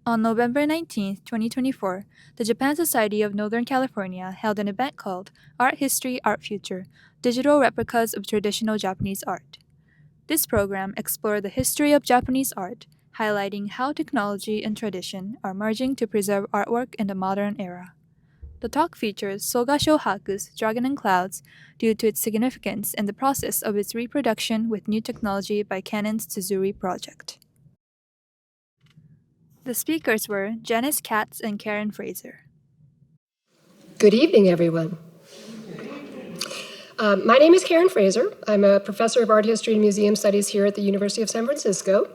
On November 19, 2024, the Japan Society of Northern California held an event called Art History, Art Future, Digital Replicas of Traditional Japanese Art. This program explored the history of Japanese art, highlighting how technology and tradition are merging to preserve artwork in the modern era. The talk features Soga Shohaku's Dragon and Clouds due to its significance and the process of its reproduction with new technology by Canon's Tsuzuri project. The speakers were Janice Katz and Karen Fraser. Good evening, everyone. My name is Karen Fraser. I'm a professor of art history and museum studies here at the University of San Francisco.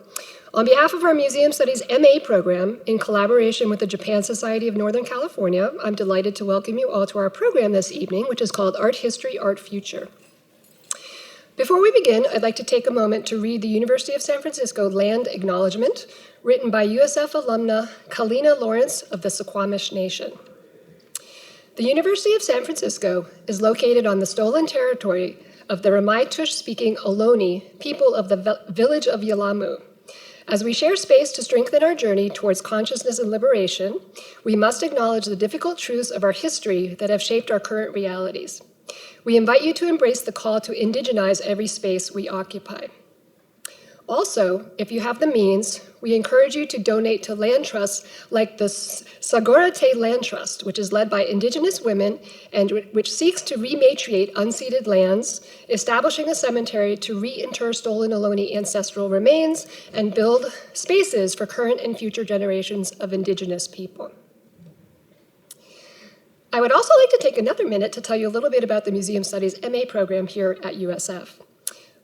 On behalf of our Museum Studies MA program, in collaboration with the Japan Society of Northern California, I'm delighted to welcome you all to our program this evening, which is called Art History, Art Future. Before we begin, I'd like to take a moment to read the University of San Francisco Land Acknowledgement, written by USF alumna Kalina Lawrence of the Suquamish Nation. The University of San Francisco is located on the stolen territory of the Ramaytush-speaking Ohlone people of the village of Yalamu. As we share space to strengthen our journey towards consciousness and liberation, we must acknowledge the difficult truths of our history that have shaped our current realities. We invite you to embrace the call to indigenize every space we occupy. Also, if you have the means, we encourage you to donate to land trusts like the Sagorate Land Trust, which is led by Indigenous women and which seeks to rematriate unceded lands, establishing a cemetery to reinter stolen Ohlone ancestral remains and build spaces for current and future generations of Indigenous people. I would also like to take another minute to tell you a little bit about the Museum Studies MA program here at USF.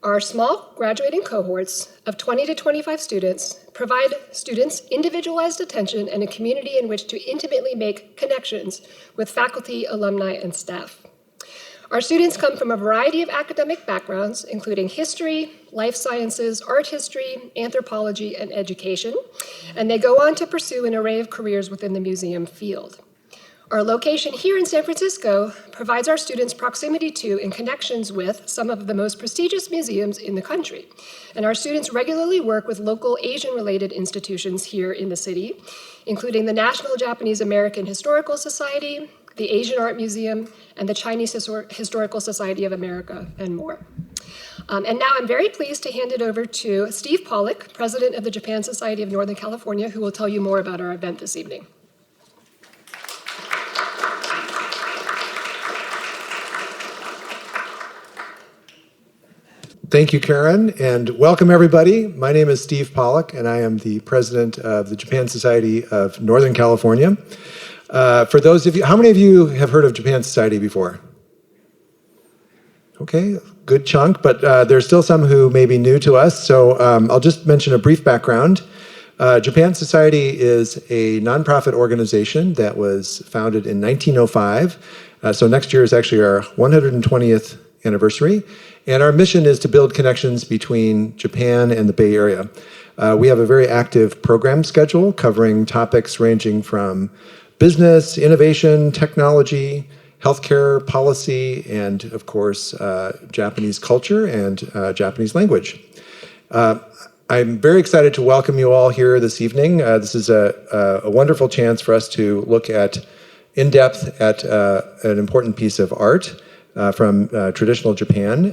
Our small graduating cohorts of 20 to 25 students provide students individualized attention and a community in which to intimately make connections with faculty, alumni, and staff. Our students come from a variety of academic backgrounds, including history, life sciences, art history, anthropology, and education, and they go on to pursue an array of careers within the museum field. Our location here in San Francisco provides our students proximity to and connections with some of the most prestigious museums in the country. And our students regularly work with local Asian-related institutions here in the city, including the National Japanese American Historical Society, the Asian Art Museum, and the Chinese Historical Society of America, and more. And now I'm very pleased to hand it over to Steve Pollock, president of the Japan Society of Northern California, who will tell you more about our event this evening. Thank you, Karen, and welcome everybody. My name is Steve Pollock, and I am the president of the Japan Society of Northern California. For those of you, how many of you have heard of Japan Society before? Okay, good chunk, but there's still some who may be new to us, so I'll just mention a brief background. Japan Society is a nonprofit organization that was founded in 1905, so next year is actually our 120th anniversary. And our mission is to build connections between Japan and the Bay Area. We have a very active program schedule covering topics ranging from business, innovation, technology, healthcare, policy, and of course, Japanese culture and Japanese language. I'm very excited to welcome you all here this evening. This is a wonderful chance for us to look at, in depth at an important piece of art. From traditional Japan,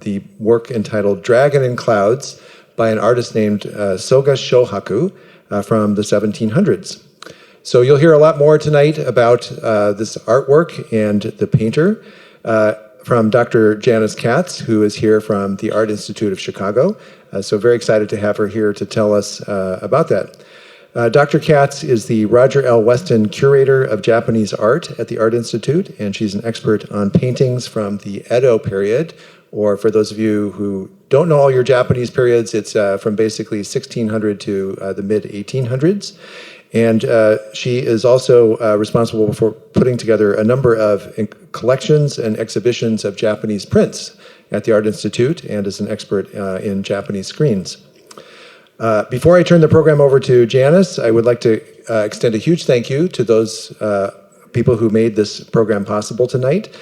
the work entitled Dragon and Clouds by an artist named Soga Shohaku from the 1700s. So you'll hear a lot more tonight about this artwork and the painter from Dr. Janice Katz, who is here from the Art Institute of Chicago. So very excited to have her here to tell us about that. Dr. Katz is the Roger L. Weston Curator of Japanese Art at the Art Institute, and she's an expert on paintings from the Edo period, or for those of you who don't know all your Japanese periods, it's from basically 1600 to the mid-1800s. And she is also responsible for putting together a number of collections and exhibitions of Japanese prints at the Art Institute, and is an expert in Japanese screens. Before I turn the program over to Janice, I would like to extend a huge thank you to those people who made this program possible tonight.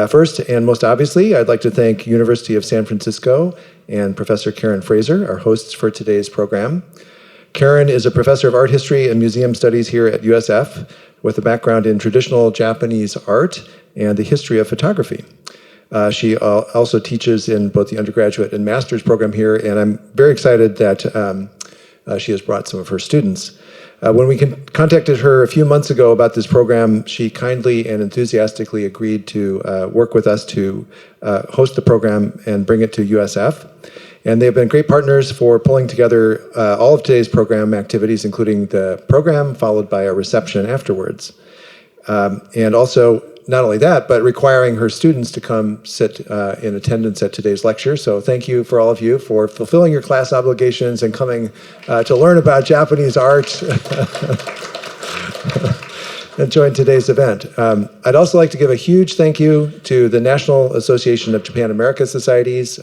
First and most obviously, I'd like to thank University of San Francisco and Professor Karen Fraser, our hosts for today's program. Karen is a professor of art history and museum studies here at USF with a background in traditional Japanese art and the history of photography. She also teaches in both the undergraduate and master's program here, and I'm very excited that she has brought some of her students. When we contacted her a few months ago about this program, she kindly and enthusiastically agreed to work with us to host the program and bring it to USF. And they've been great partners for pulling together all of today's program activities, including the program, followed by a reception afterwards. And also, not only that, but requiring her students to come sit in attendance at today's lecture. So thank you for all of you for fulfilling your class obligations and coming to learn about Japanese art and join today's event. I'd also like to give a huge thank you to the National Association of Japan-America Societies,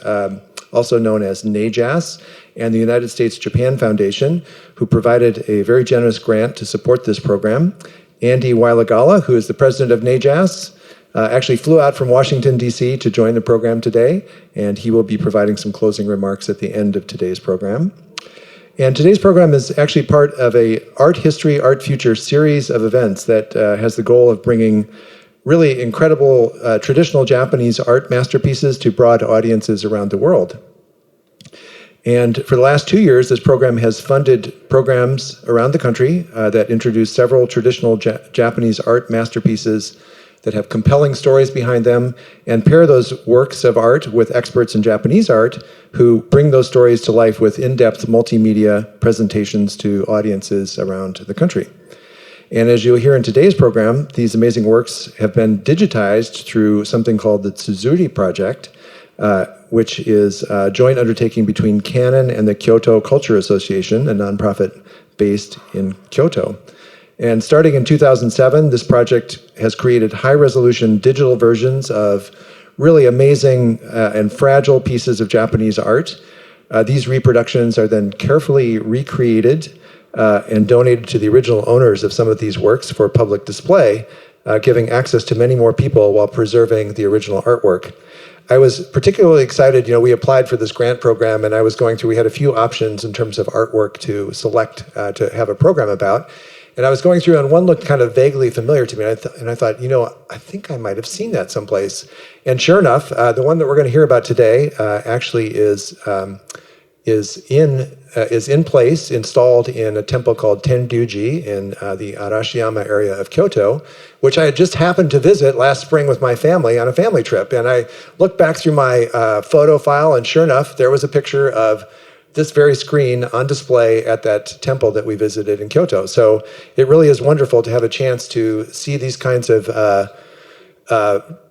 also known as NAJAS, and the United States Japan Foundation, who provided a very generous grant to support this program. Andy Wylegala, who is the president of NAJAS, actually flew out from Washington, D.C. to join the program today, and he will be providing some closing remarks at the end of today's program. And today's program is actually part of a Art History, Art Future series of events that has the goal of bringing really incredible traditional Japanese art masterpieces to broad audiences around the world. And for the last 2 years, this program has funded programs around the country that introduce several traditional Japanese art masterpieces that have compelling stories behind them and pair those works of art with experts in Japanese art who bring those stories to life with in-depth multimedia presentations to audiences around the country. And as you'll hear in today's program, these amazing works have been digitized through something called the Tsuzuri project, which is a joint undertaking between Canon and the Kyoto Culture Association, a nonprofit based in Kyoto. And starting in 2007, this project has created high-resolution digital versions of really amazing and fragile pieces of Japanese art. These reproductions are then carefully recreated and donated to the original owners of some of these works for public display, giving access to many more people while preserving the original artwork. I was particularly excited, we applied for this grant program, and I was going through, we had a few options in terms of artwork to select to have a program about. And I was going through, and one looked kind of vaguely familiar to me, and I thought, I think I might have seen that someplace. And sure enough, the one that we're going to hear about today actually is in place, installed in a temple called Tenryuji in the Arashiyama area of Kyoto, which I had just happened to visit last spring with my family on a family trip. And I looked back through my photo file, and sure enough, there was a picture of this very screen on display at that temple that we visited in Kyoto. So it really is wonderful to have a chance to see these kinds of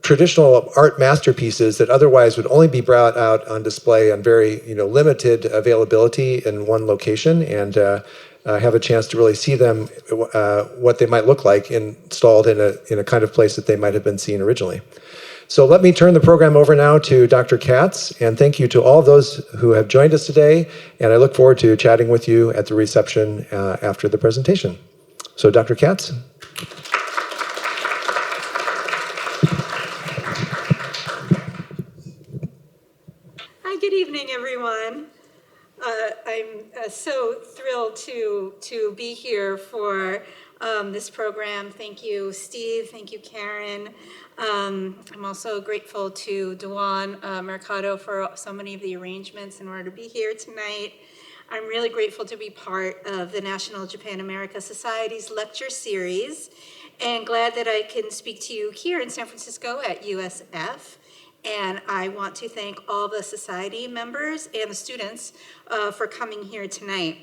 traditional art masterpieces that otherwise would only be brought out on display on very limited availability in one location, and have a chance to really see them, what they might look like installed in a kind of place that they might have been seen originally. So let me turn the program over now to Dr. Katz, and thank you to all those who have joined us today, and I look forward to chatting with you at the reception after the presentation. So Dr. Katz. Good evening, everyone. I'm so thrilled to be here for this program. Thank you, Steve. Thank you, Karen. I'm also grateful to Dewan Mercado for so many of the arrangements in order to be here tonight. I'm really grateful to be part of the National Japan-America Society's lecture series, and glad that I can speak to you here in San Francisco at USF. And I want to thank all the society members and the students for coming here tonight.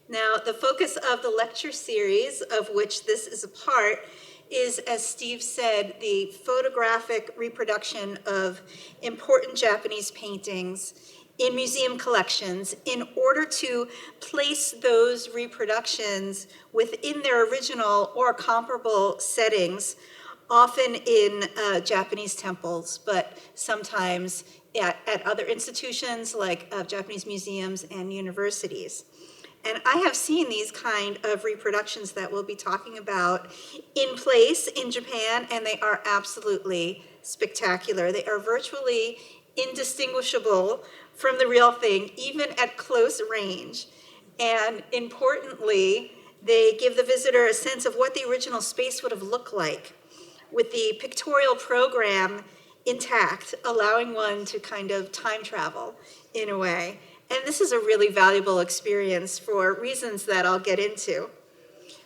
Now, the focus of the lecture series, of which this is a part, is, as Steve said, the photographic reproduction of important Japanese paintings in museum collections in order to place those reproductions within their original or comparable settings, often in Japanese temples, but sometimes at other institutions like Japanese museums and universities. And I have seen these kind of reproductions that we'll be talking about in place in Japan, and they are absolutely spectacular. They are virtually indistinguishable from the real thing, even at close range. And importantly, they give the visitor a sense of what the original space would have looked like, with the pictorial program intact, allowing one to kind of time travel in a way. And this is a really valuable experience for reasons that I'll get into.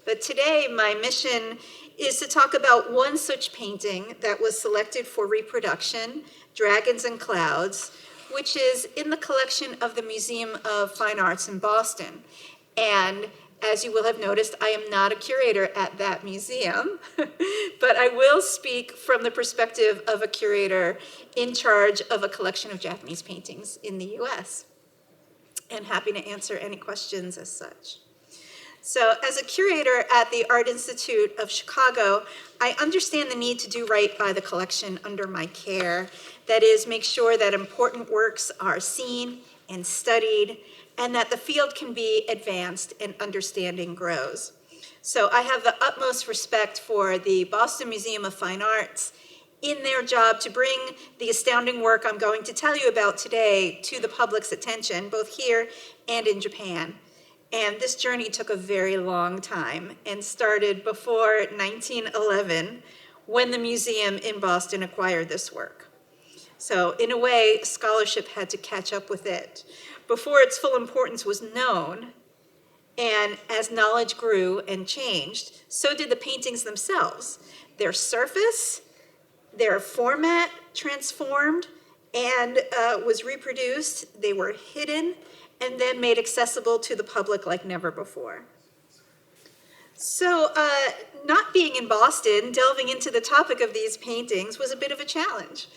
But today, my mission is to talk about one such painting that was selected for reproduction, Dragons and Clouds, which is in the collection of the Museum of Fine Arts in Boston. And as you will have noticed, I am not a curator at that museum, but I will speak from the perspective of a curator in charge of a collection of Japanese paintings in the US, and happy to answer any questions as such. So as a curator at the Art Institute of Chicago, I understand the need to do right by the collection under my care. That is, make sure that important works are seen and studied, and that the field can be advanced and understanding grows. So I have the utmost respect for the Boston Museum of Fine Arts in their job to bring the astounding work I'm going to tell you about today to the public's attention, both here and in Japan. And this journey took a very long time and started before 1911, when the museum in Boston acquired this work. So in a way, scholarship had to catch up with it before its full importance was known. And as knowledge grew and changed, so did the paintings themselves. Their surface, their format transformed and was reproduced. They were hidden and then made accessible to the public like never before. So not being in Boston, delving into the topic of these paintings was a bit of a challenge.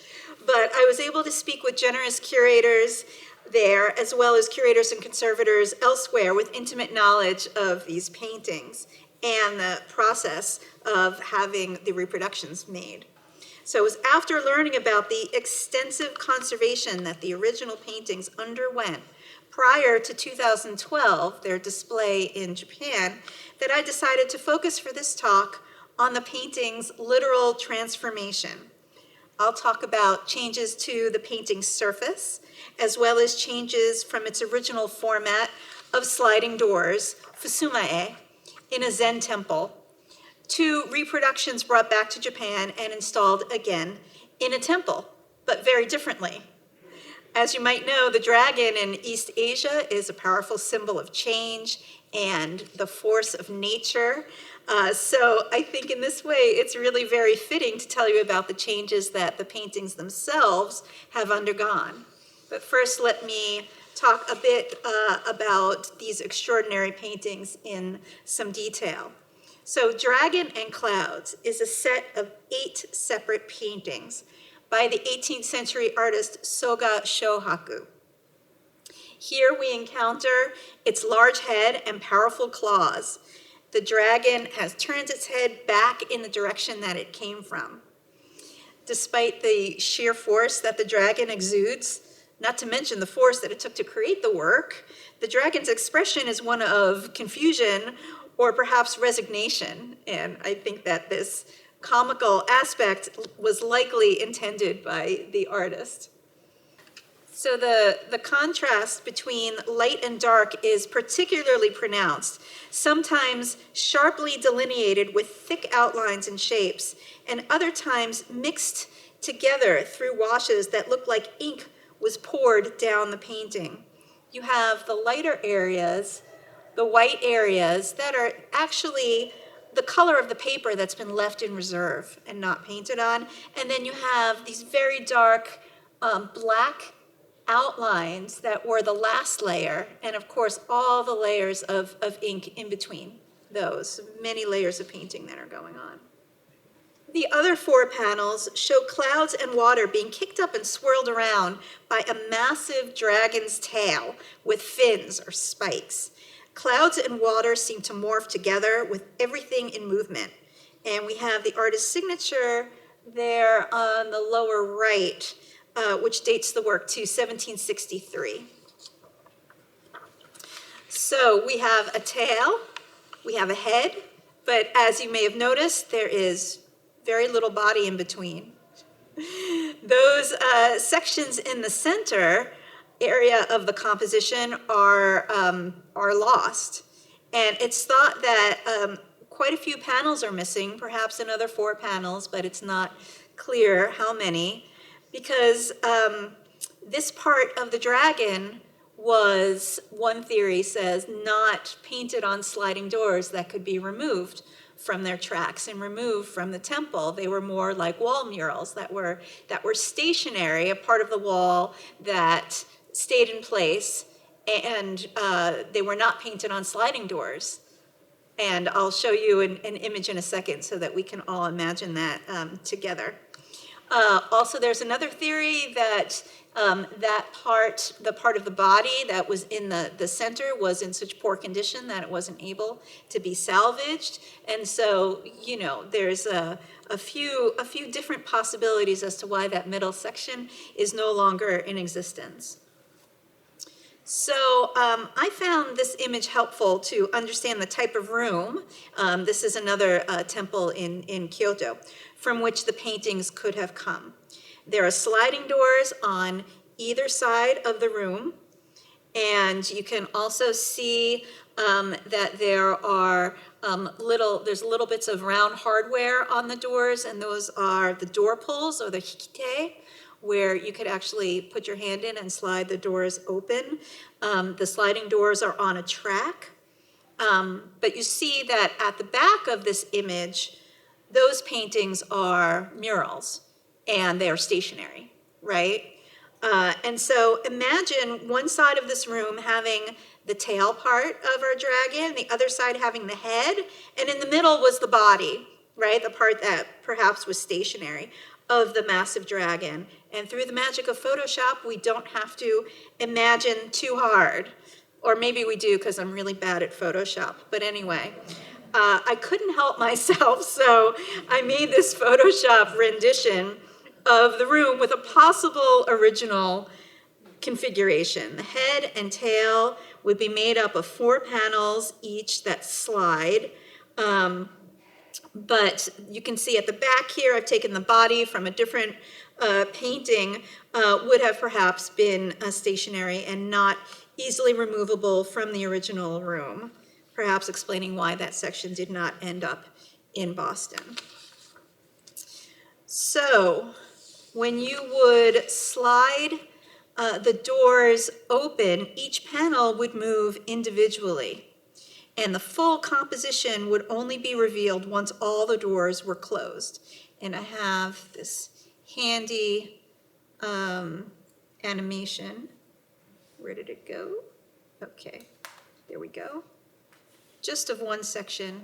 But I was able to speak with generous curators there, as well as curators and conservators elsewhere with intimate knowledge of these paintings and the process of having the reproductions made. So it was after learning about the extensive conservation that the original paintings underwent prior to 2012, their display in Japan, that I decided to focus for this talk on the painting's literal transformation. I'll talk about changes to the painting's surface, as well as changes from its original format of sliding doors, fusumae, in a Zen temple, to reproductions brought back to Japan and installed again in a temple, but very differently. As you might know, the dragon in East Asia is a powerful symbol of change and the force of nature. So I think in this way, it's really very fitting to tell you about the changes that the paintings themselves have undergone. But first, let me talk a bit about these extraordinary paintings in some detail. So Dragon and Clouds is a set of 8 separate paintings by the 18th century artist Soga Shohaku. Here we encounter its large head and powerful claws. The dragon has turned its head back in the direction that it came from. Despite the sheer force that the dragon exudes, not to mention the force that it took to create the work, the dragon's expression is one of confusion or perhaps resignation. And I think that this comical aspect was likely intended by the artist. So the contrast between light and dark is particularly pronounced, sometimes sharply delineated with thick outlines and shapes, and other times mixed together through washes that look like ink was poured down the painting. You have the lighter areas, the white areas that are actually the color of the paper that's been left in reserve and not painted on. And then you have these very dark black outlines that were the last layer, and of course all the layers of ink in between those, many layers of painting that are going on. The other 4 panels show clouds and water being kicked up and swirled around by a massive dragon's tail with fins or spikes. Clouds and water seem to morph together with everything in movement. And we have the artist's signature there on the lower right, which dates the work to 1763. So we have a tail, we have a head, but as you may have noticed, there is very little body in between. Those sections in the center area of the composition are lost. And it's thought that quite a few panels are missing, perhaps another 4 panels, but it's not clear how many, because this part of the dragon was, one theory says, not painted on sliding doors that could be removed from their tracks and removed from the temple. They were more like wall murals that were stationary, a part of the wall that stayed in place, and they were not painted on sliding doors. And I'll show you an image in a second so that we can all imagine that together. Also, there's another theory that the part of the body that was in the center was in such poor condition that it wasn't able to be salvaged. And so, you know, there's a few different possibilities as to why that middle section is no longer in existence. So I found this image helpful to understand the type of room. This is another temple in Kyoto from which the paintings could have come. There are sliding doors on either side of the room, and you can also see that there are there's little bits of round hardware on the doors, and those are the door pulls, or the hikite, where you could actually put your hand in and slide the doors open. The sliding doors are on a track. But you see that at the back of this image, those paintings are murals, and they are stationary, right? And so imagine one side of this room having the tail part of our dragon, the other side having the head, and in the middle was the body, right? The part that perhaps was stationary of the massive dragon. And through the magic of Photoshop, we don't have to imagine too hard. Or maybe we do, because I'm really bad at Photoshop. But anyway, I couldn't help myself, so I made this Photoshop rendition of the room with a possible original configuration. The head and tail would be made up of 4 panels each that slide. But you can see at the back here, I've taken the body from a different painting, would have perhaps been stationary and not easily removable from the original room, perhaps explaining why that section did not end up in Boston. So when you would slide the doors open, each panel would move individually. And the full composition would only be revealed once all the doors were closed. And I have this handy animation. Where did it go? Okay, there we go. Just of one section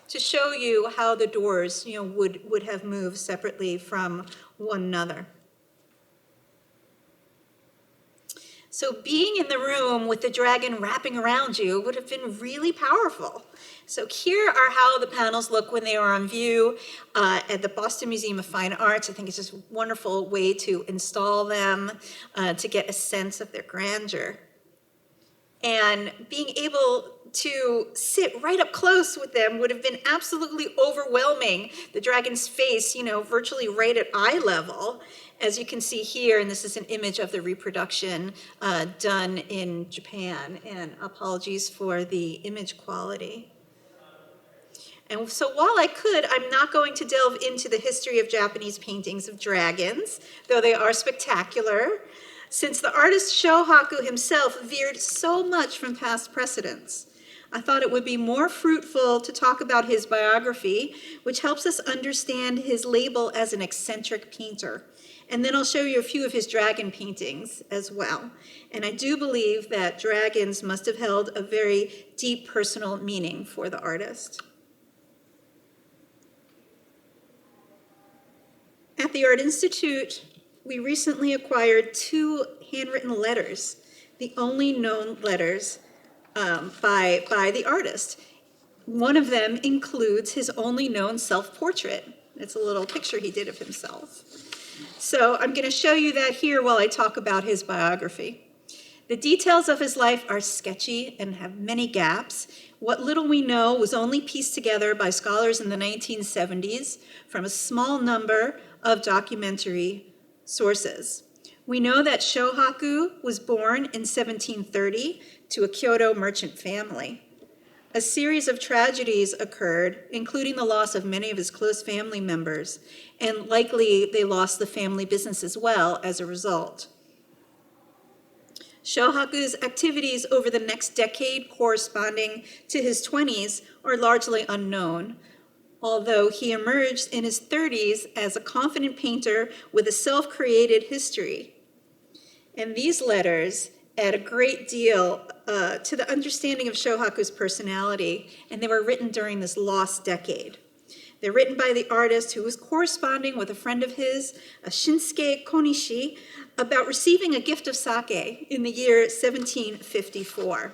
to show you how the doors, you know, would have moved separately from one another. So being in the room with the dragon wrapping around you would have been really powerful. So here are how the panels look when they are on view at the Boston Museum of Fine Arts. I think it's just a wonderful way to install them, to get a sense of their grandeur. And being able to sit right up close with them would have been absolutely overwhelming. The dragon's face, you know, virtually right at eye level, as you can see here, and this is an image of the reproduction done in Japan, and apologies for the image quality. And so while I could, I'm not going to delve into the history of Japanese paintings of dragons, though they are spectacular, since the artist Shohaku himself veered so much from past precedents. I thought it would be more fruitful to talk about his biography, which helps us understand his label as an eccentric painter. And then I'll show you a few of his dragon paintings as well. And I do believe that dragons must have held a very deep personal meaning for the artist. At the Art Institute, we recently acquired 2 handwritten letters, the only known letters by the artist. One of them includes his only known self-portrait. It's a little picture he did of himself. So I'm going to show you that here while I talk about his biography. The details of his life are sketchy and have many gaps. What little we know was only pieced together by scholars in the 1970s from a small number of documentary sources. We know that Shohaku was born in 1730 to a Kyoto merchant family. A series of tragedies occurred, including the loss of many of his close family members, and likely they lost the family business as well as a result. Shohaku's activities over the next decade corresponding to his 20s are largely unknown, although he emerged in his 30s as a confident painter with a self-created history. And these letters add a great deal to the understanding of Shohaku's personality, and they were written during this lost decade. They're written by the artist who was corresponding with a friend of his, Shinsuke Konishi, about receiving a gift of sake in the year 1754.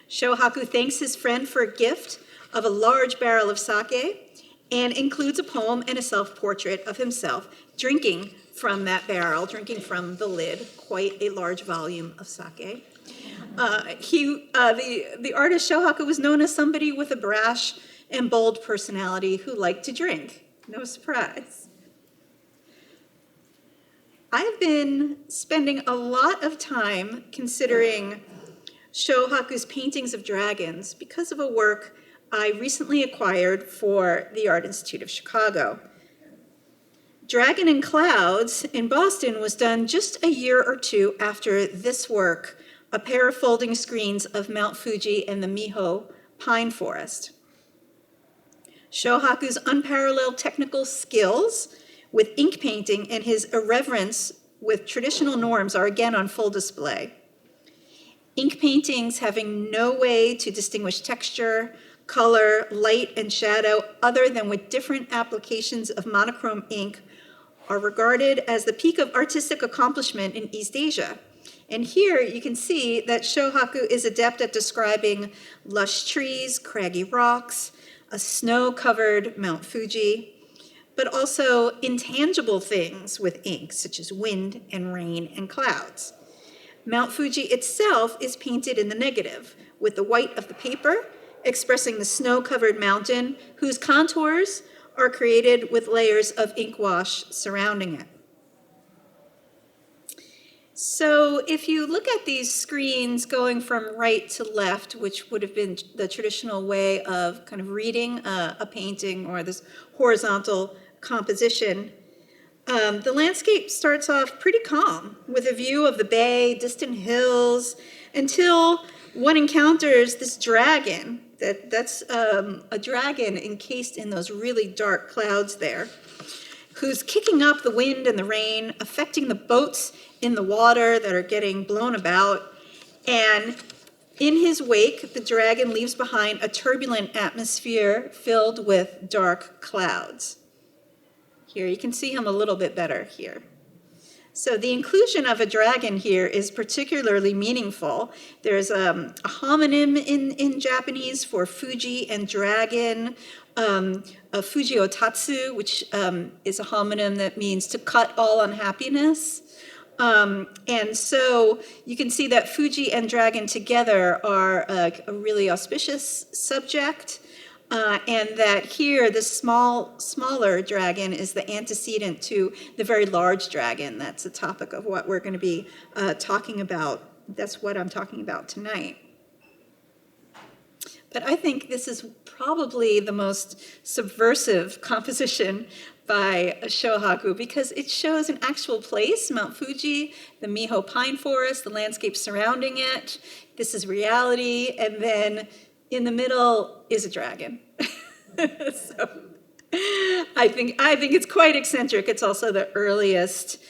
Shohaku thanks his friend for a gift of a large barrel of sake and includes a poem and a self-portrait of himself drinking from that barrel, drinking from the lid, quite a large volume of sake. The artist Shohaku was known as somebody with a brash and bold personality who liked to drink. No surprise. I've been spending a lot of time considering Shohaku's paintings of dragons because of a work I recently acquired for the Art Institute of Chicago. Dragon and Clouds in Boston was done just a year or two after this work, a pair of folding screens of Mount Fuji and the Miho pine forest. Shohaku's unparalleled technical skills with ink painting and his irreverence with traditional norms are again on full display. Ink paintings having no way to distinguish texture, color, light, and shadow other than with different applications of monochrome ink are regarded as the peak of artistic accomplishment in East Asia. And here you can see that Shohaku is adept at describing lush trees, craggy rocks, a snow-covered Mount Fuji, but also intangible things with ink, such as wind and rain and clouds. Mount Fuji itself is painted in the negative, with the white of the paper expressing the snow-covered mountain, whose contours are created with layers of ink wash surrounding it. So if you look at these screens going from right to left, which would have been the traditional way of kind of reading a painting or this horizontal composition, the landscape starts off pretty calm with a view of the bay, distant hills, until one encounters this dragon. That's a dragon encased in those really dark clouds there, who's kicking up the wind and the rain, affecting the boats in the water that are getting blown about. And in his wake, the dragon leaves behind a turbulent atmosphere filled with dark clouds. Here, you can see him a little bit better here. So the inclusion of a dragon here is particularly meaningful. There's a homonym in Japanese for Fuji and dragon, a Fuji otatsu, which is a homonym that means to cut all unhappiness. And so you can see that Fuji and dragon together are a really auspicious subject. And that here, the smaller dragon is the antecedent to the very large dragon. That's the topic of what we're going to be talking about. That's what I'm talking about tonight. But I think this is probably the most subversive composition by Shohaku because it shows an actual place, Mount Fuji, the Miho pine forest, the landscape surrounding it. This is reality, and then in the middle is a dragon. So I think it's quite eccentric. It's also the earliest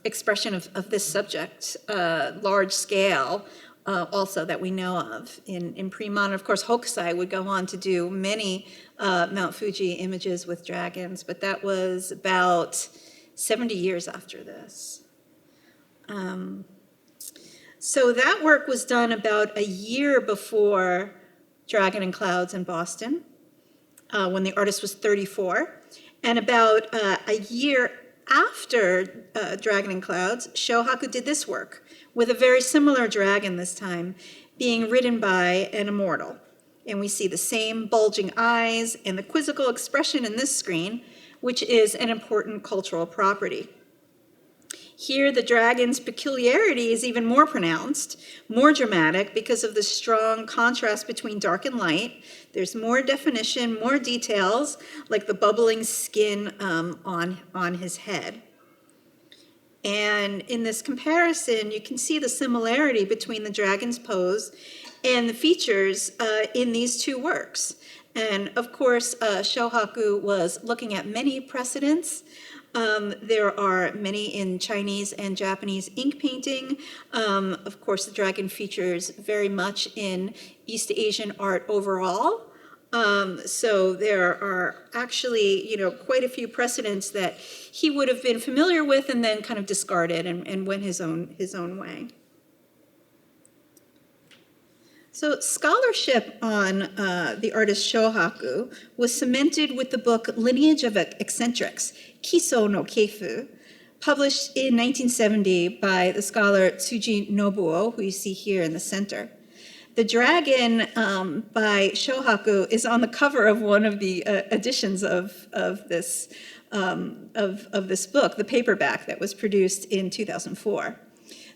expression of this subject, large scale, also that we know of in pre-modern. Of course, Hokusai would go on to do many Mount Fuji images with dragons, but that was about 70 years after this. So that work was done about a year before Dragon and Clouds in Boston, when the artist was 34. And about a year after Dragon and Clouds, Shohaku did this work with a very similar dragon this time, being ridden by an immortal. And we see the same bulging eyes and the quizzical expression in this screen, which is an important cultural property. Here, the dragon's peculiarity is even more pronounced, more dramatic because of the strong contrast between dark and light. There's more definition, more details, like the bubbling skin on his head. And in this comparison, you can see the similarity between the dragon's pose and the features in these two works. And of course, Shohaku was looking at many precedents. There are many in Chinese and Japanese ink painting. Of course, the dragon features very much in East Asian art overall. So there are actually, quite a few precedents that he would have been familiar with and then kind of discarded and went his own way. So scholarship on the artist Shohaku was cemented with the book Lineage of Eccentrics, Kiso no Keifu, published in 1970 by the scholar Tsuji Nobuo, who you see here in the center. The dragon by Shohaku is on the cover of one of the editions of this book, the paperback that was produced in 2004.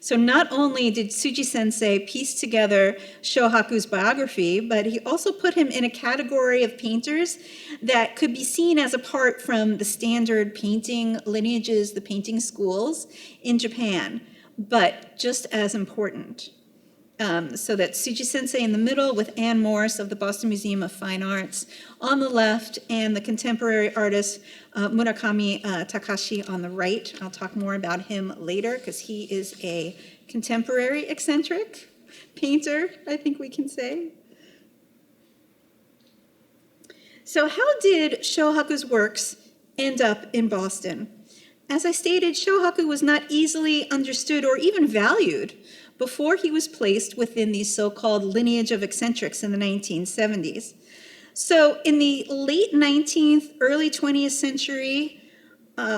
So not only did Tsuji Sensei piece together Shohaku's biography, but he also put him in a category of painters that could be seen as apart from the standard painting lineages, the painting schools in Japan, but just as important. So that Tsuji Sensei in the middle with Anne Morse of the Boston Museum of Fine Arts on the left and the contemporary artist Murakami Takashi on the right. I'll talk more about him later because he is a contemporary eccentric painter, I think we can say. So how did Shohaku's works end up in Boston? As I stated, Shohaku was not easily understood or even valued before he was placed within the so-called lineage of eccentrics in the 1970s. So in the late 19th, early 20th century,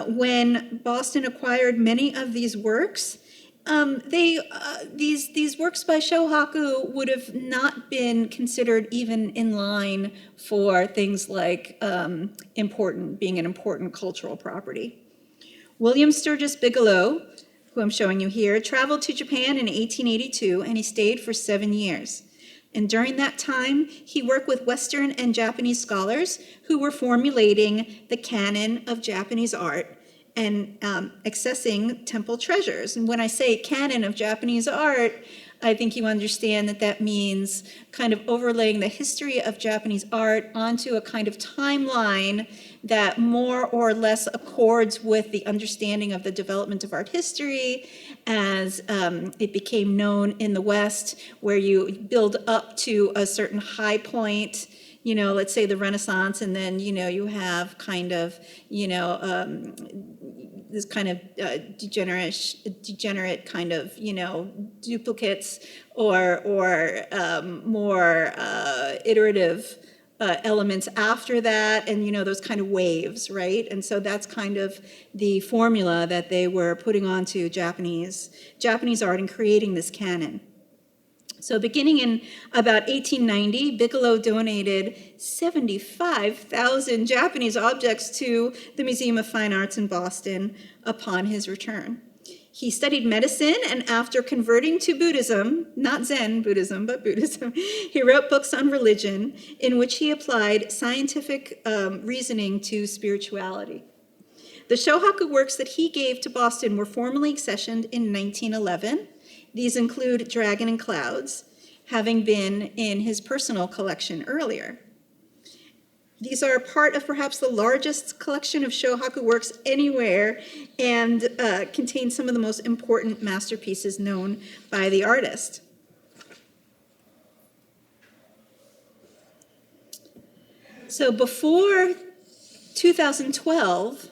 when Boston acquired many of these works, these works by Shohaku would have not been considered even in line for things like being an important cultural property. William Sturgis Bigelow, who I'm showing you here, traveled to Japan in 1882, and he stayed for 7 years. And during that time, he worked with Western and Japanese scholars who were formulating the canon of Japanese art and accessing temple treasures. And when I say canon of Japanese art, I think you understand that that means kind of overlaying the history of Japanese art onto a kind of timeline that more or less accords with the understanding of the development of art history as it became known in the West, where you build up to a certain high point, let's say the Renaissance, and then, you have kind of, this kind of degenerate kind of, duplicates or more iterative elements after that, and those kind of waves, right? And so that's kind of the formula that they were putting onto Japanese art and creating this canon. So beginning in about 1890, Bigelow donated 75,000 Japanese objects to the Museum of Fine Arts in Boston upon his return. He studied medicine, and after converting to Buddhism, not Zen Buddhism, but Buddhism, he wrote books on religion in which he applied scientific reasoning to spirituality. The Shohaku works that he gave to Boston were formally accessioned in 1911. These include Dragon and Clouds, having been in his personal collection earlier. These are part of perhaps the largest collection of Shohaku works anywhere and contain some of the most important masterpieces known by the artist. So before 2012,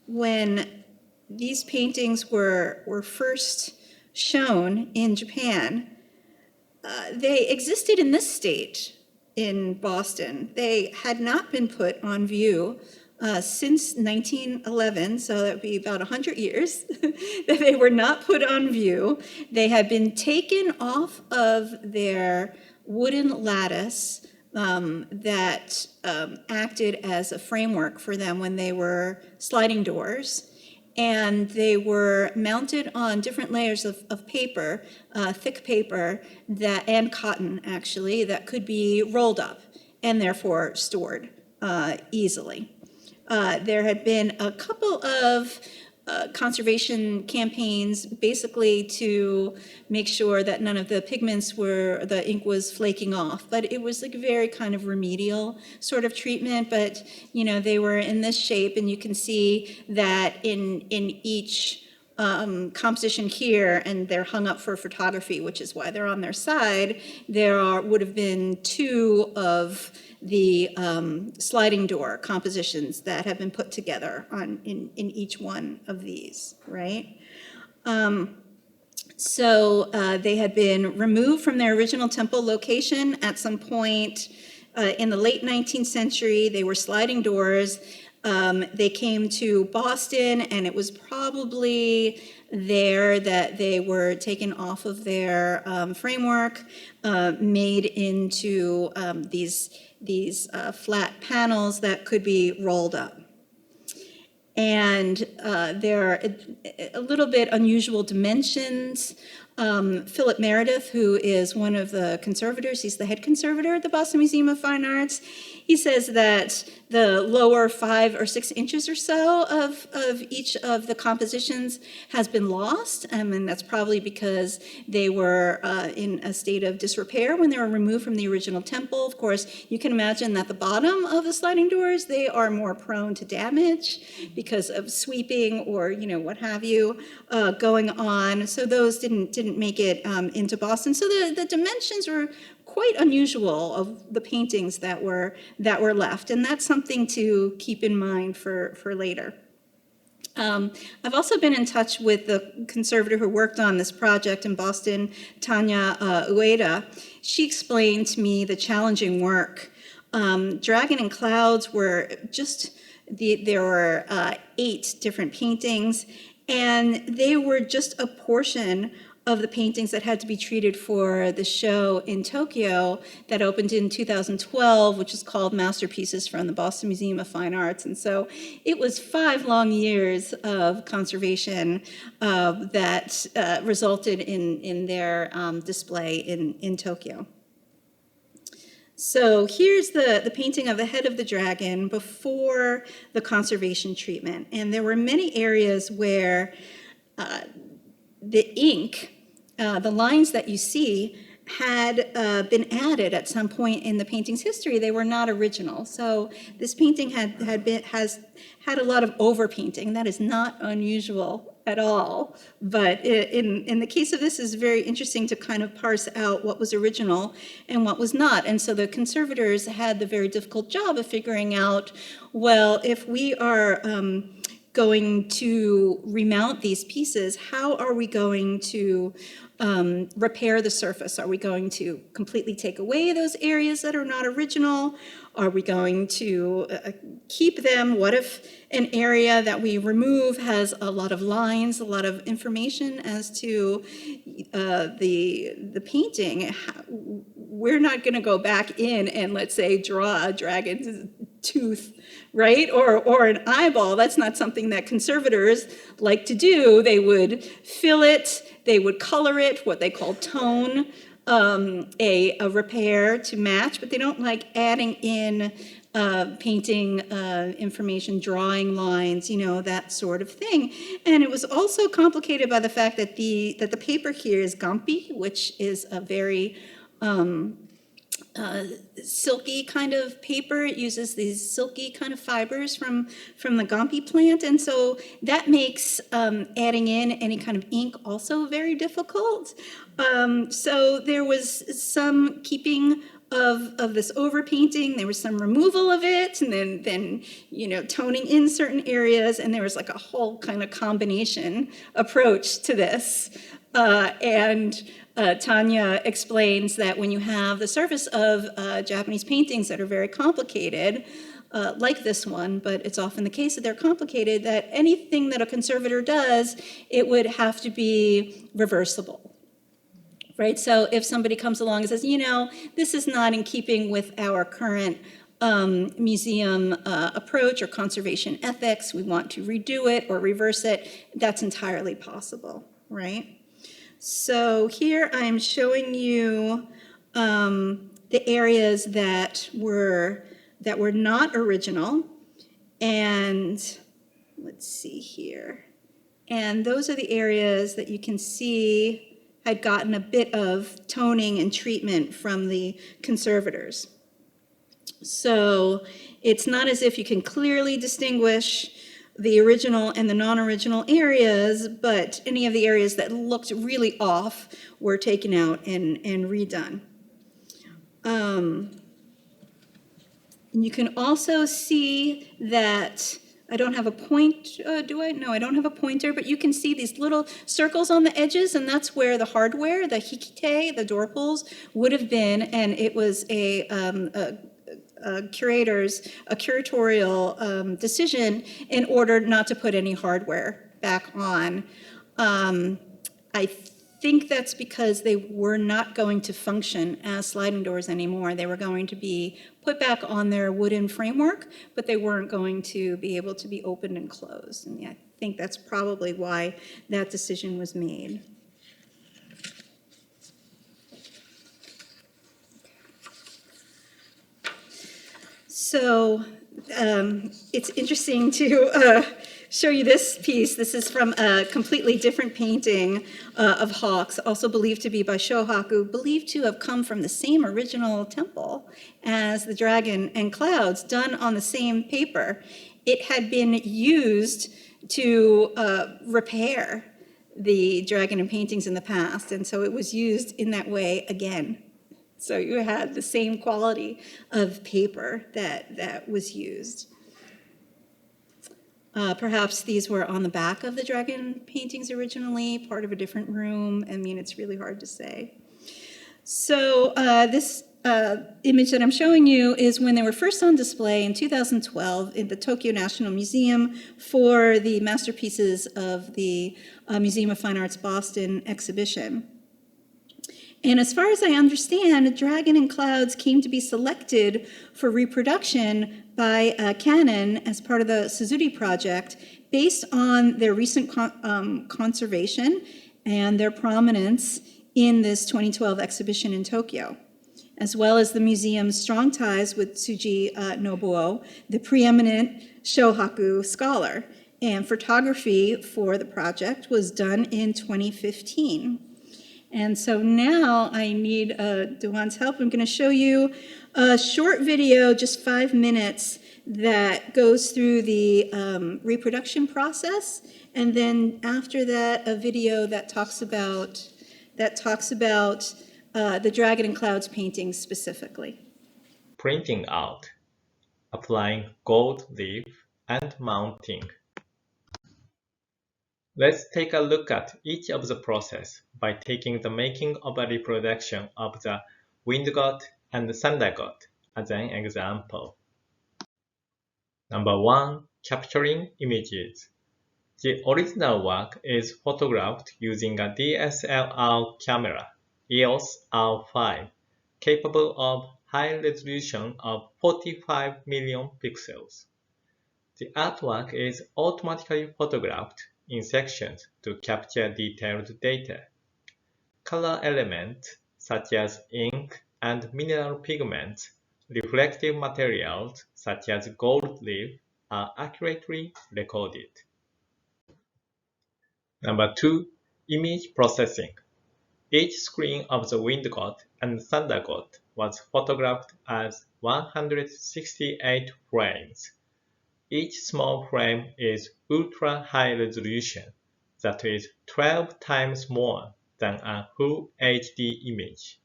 when these paintings were first shown in Japan, they existed in this state in Boston. They had not been put on view since 1911, so that would be about 100 years that they were not put on view. They had been taken off of their wooden lattice that acted as a framework for them when they were sliding doors. and they were mounted on different layers of paper, thick paper, and cotton, actually, that could be rolled up and therefore stored easily. There had been a couple of conservation campaigns, basically to make sure that none of the the ink was flaking off. But it was like very kind of remedial sort of treatment. But, they were in this shape, and you can see that in each composition here, and they're hung up for photography, which is why they're on their side. Would have been 2 of the sliding door compositions that have been put together in each one of these, right? So they had been removed from their original temple location at some point in the late 19th century. They were sliding doors. They came to Boston, and it was probably there that they were taken off of their framework, made into these flat panels that could be rolled up. And there are a little bit unusual dimensions. Philip Meredith, who is one of the conservators, he's the head conservator at the Boston Museum of Fine Arts, he says that the lower 5 or 6 inches or so of each of the compositions has been lost, and that's probably because they were in a state of disrepair when they were removed from the original temple. Of course, you can imagine that the bottom of the sliding doors, they are more prone to damage because of sweeping or what have you going on. So those didn't make it into Boston. So the dimensions were quite unusual of the paintings that were left, and that's something to keep in mind for later. I've also been in touch with the conservator who worked on this project in Boston, Tanya Ueda. She explained to me the challenging work. Dragon and Clouds were there were 8 different paintings, and they were just a portion of the paintings that had to be treated for the show in Tokyo that opened in 2012, which is called Masterpieces from the Boston Museum of Fine Arts. And so it was 5 long years of conservation that resulted in their display in Tokyo. So here's the painting of the head of the dragon before the conservation treatment. And there were many areas where the ink, the lines that you see, had been added at some point in the painting's history. They were not original. So this painting has had a lot of overpainting. That is not unusual at all. But in the case of this, it's very interesting to kind of parse out what was original and what was not. And so the conservators had the very difficult job of figuring out, well, if we are going to remount these pieces, how are we going to repair the surface? Are we going to completely take away those areas that are not original? Are we going to keep them? What if an area that we remove has a lot of lines, a lot of information as to the painting? We're not going to go back in and, let's say, draw a dragon's tooth, right? Or an eyeball. That's not something that conservators like to do. They would fill it, they would color it, what they call tone, a repair to match, but they don't like adding in painting information, drawing lines, that sort of thing. And it was also complicated by the fact that the paper here is gampi, which is a very silky kind of paper. It uses these silky kind of fibers from the gampi plant, and so that makes adding in any kind of ink also very difficult. So there was some keeping of this overpainting. There was some removal of it, and then toning in certain areas, and there was like a whole kind of combination approach to this. And Tanya explains that when you have the surface of Japanese paintings that are very complicated, like this one, but it's often the case that they're complicated, that anything that a conservator does, it would have to be reversible. Right? So if somebody comes along and says, this is not in keeping with our current museum approach or conservation ethics, we want to redo it or reverse it, that's entirely possible, right? So here I'm showing you the areas that were not original, and let's see here. And those are the areas that you can see had gotten a bit of toning and treatment from the conservators. So it's not as if you can clearly distinguish the original and the non-original areas, but any of the areas that looked really off were taken out and redone. You can also see that I don't have a point, do I? No, I don't have a pointer, but you can see these little circles on the edges, and that's where the hardware, the hikite, the door pulls, would have been, and it was a curatorial decision in order not to put any hardware back on. I think that's because they were not going to function as sliding doors anymore. They were going to be put back on their wooden framework, but they weren't going to be able to be opened and closed. And I think that's probably why that decision was made. So it's interesting to show you this piece. This is from a completely different painting of hawks, also believed to be by Shohaku, believed to have come from the same original temple as the dragon and clouds, done on the same paper. It had been used to repair the dragon and paintings in the past, and so it was used in that way again. So you had the same quality of paper that was used. Perhaps these were on the back of the dragon paintings originally, part of a different room. I mean, it's really hard to say. So this image that I'm showing you is when they were first on display in 2012 in the Tokyo National Museum for the masterpieces of the Museum of Fine Arts Boston exhibition. And as far as I understand, Dragon and Clouds came to be selected for reproduction by Canon as part of the Tsuzuri project based on their recent conservation and their prominence in this 2012 exhibition in Tokyo, as well as the museum's strong ties with Tsuji Nobuo, the preeminent Shohaku scholar. And photography for the project was done in 2015. And so now I need Duan's help. I'm going to show you a short video, just 5 minutes, that goes through the reproduction process, and then after that, a video that talks about the Dragon and Clouds paintings specifically. Printing out, applying gold leaf, and mounting. Let's take a look at each of the process by taking the making of a reproduction of the wind god and thunder god as an example. Number 1. Capturing images. The original work is photographed using a DSLR camera, EOS R5, capable of high resolution of 45 million pixels. The artwork is automatically photographed in sections to capture detailed data. Color elements such as ink and mineral pigments, reflective materials such as gold leaf are accurately recorded. Number 2. Image processing. Each screen of the wind god and thunder god was photographed as 168 frames. Each small frame is ultra-high resolution, that is 12 times more than a full HD image.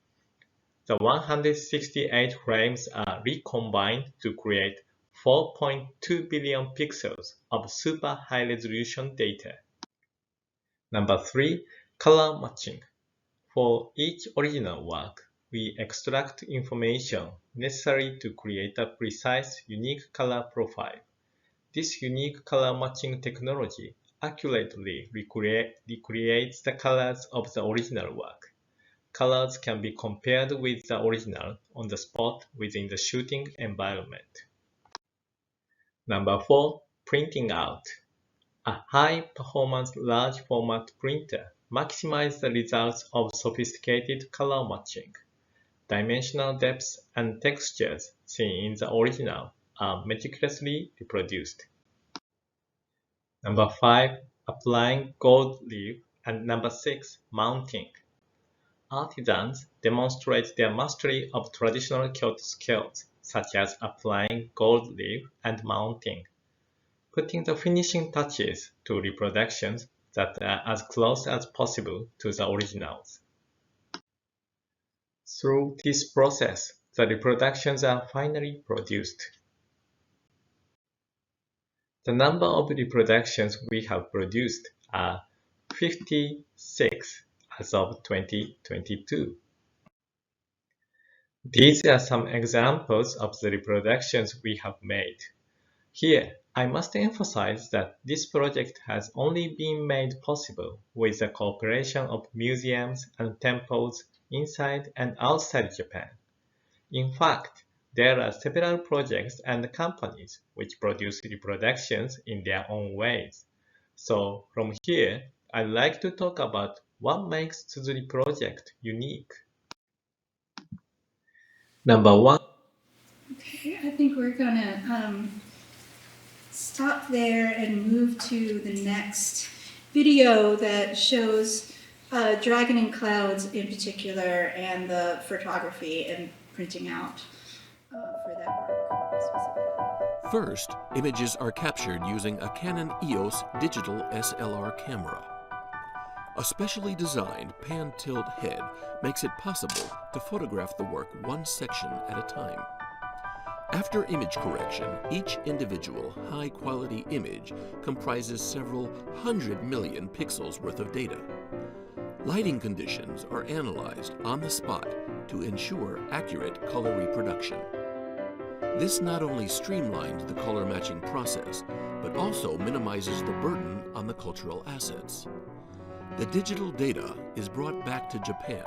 The 168 frames are recombined to create 4.2 billion pixels of super high resolution data. Number 3. Color matching. For each original work, we extract information necessary to create a precise, unique color profile. This unique color matching technology accurately recreates the colors of the original work. colors can be compared with the original on the spot within the shooting environment. Number 4. Printing out. A high-performance large-format printer maximizes the results of sophisticated color matching. Dimensional depths and textures seen in the original are meticulously reproduced. Number 5. Applying gold leaf. And number 6. Mounting. Artisans demonstrate their mastery of traditional Kyoto skills, such as applying gold leaf and mounting, putting the finishing touches to reproductions that are as close as possible to the originals. Through this process, the reproductions are finally produced. The number of reproductions we have produced are 56 as of 2022. These are some examples of the reproductions we have made. Here, I must emphasize that this project has only been made possible with the cooperation of museums and temples inside and outside Japan. In fact, there are several projects and companies which produce reproductions in their own ways. So, from here, I'd like to talk about what makes Tsuzuri project unique. Number 1. Okay, I think we're gonna stop there and move to the next video that shows Dragon in Clouds in particular and the photography and printing out for that work specifically. First, images are captured using a Canon EOS digital SLR camera. A specially designed pan-tilt head makes it possible to photograph the work one section at a time. After image correction, each individual high-quality image comprises several 100 million pixels worth of data. Lighting conditions are analyzed on the spot to ensure accurate color reproduction. This not only streamlines the color matching process, but also minimizes the burden on the cultural assets. The digital data is brought back to Japan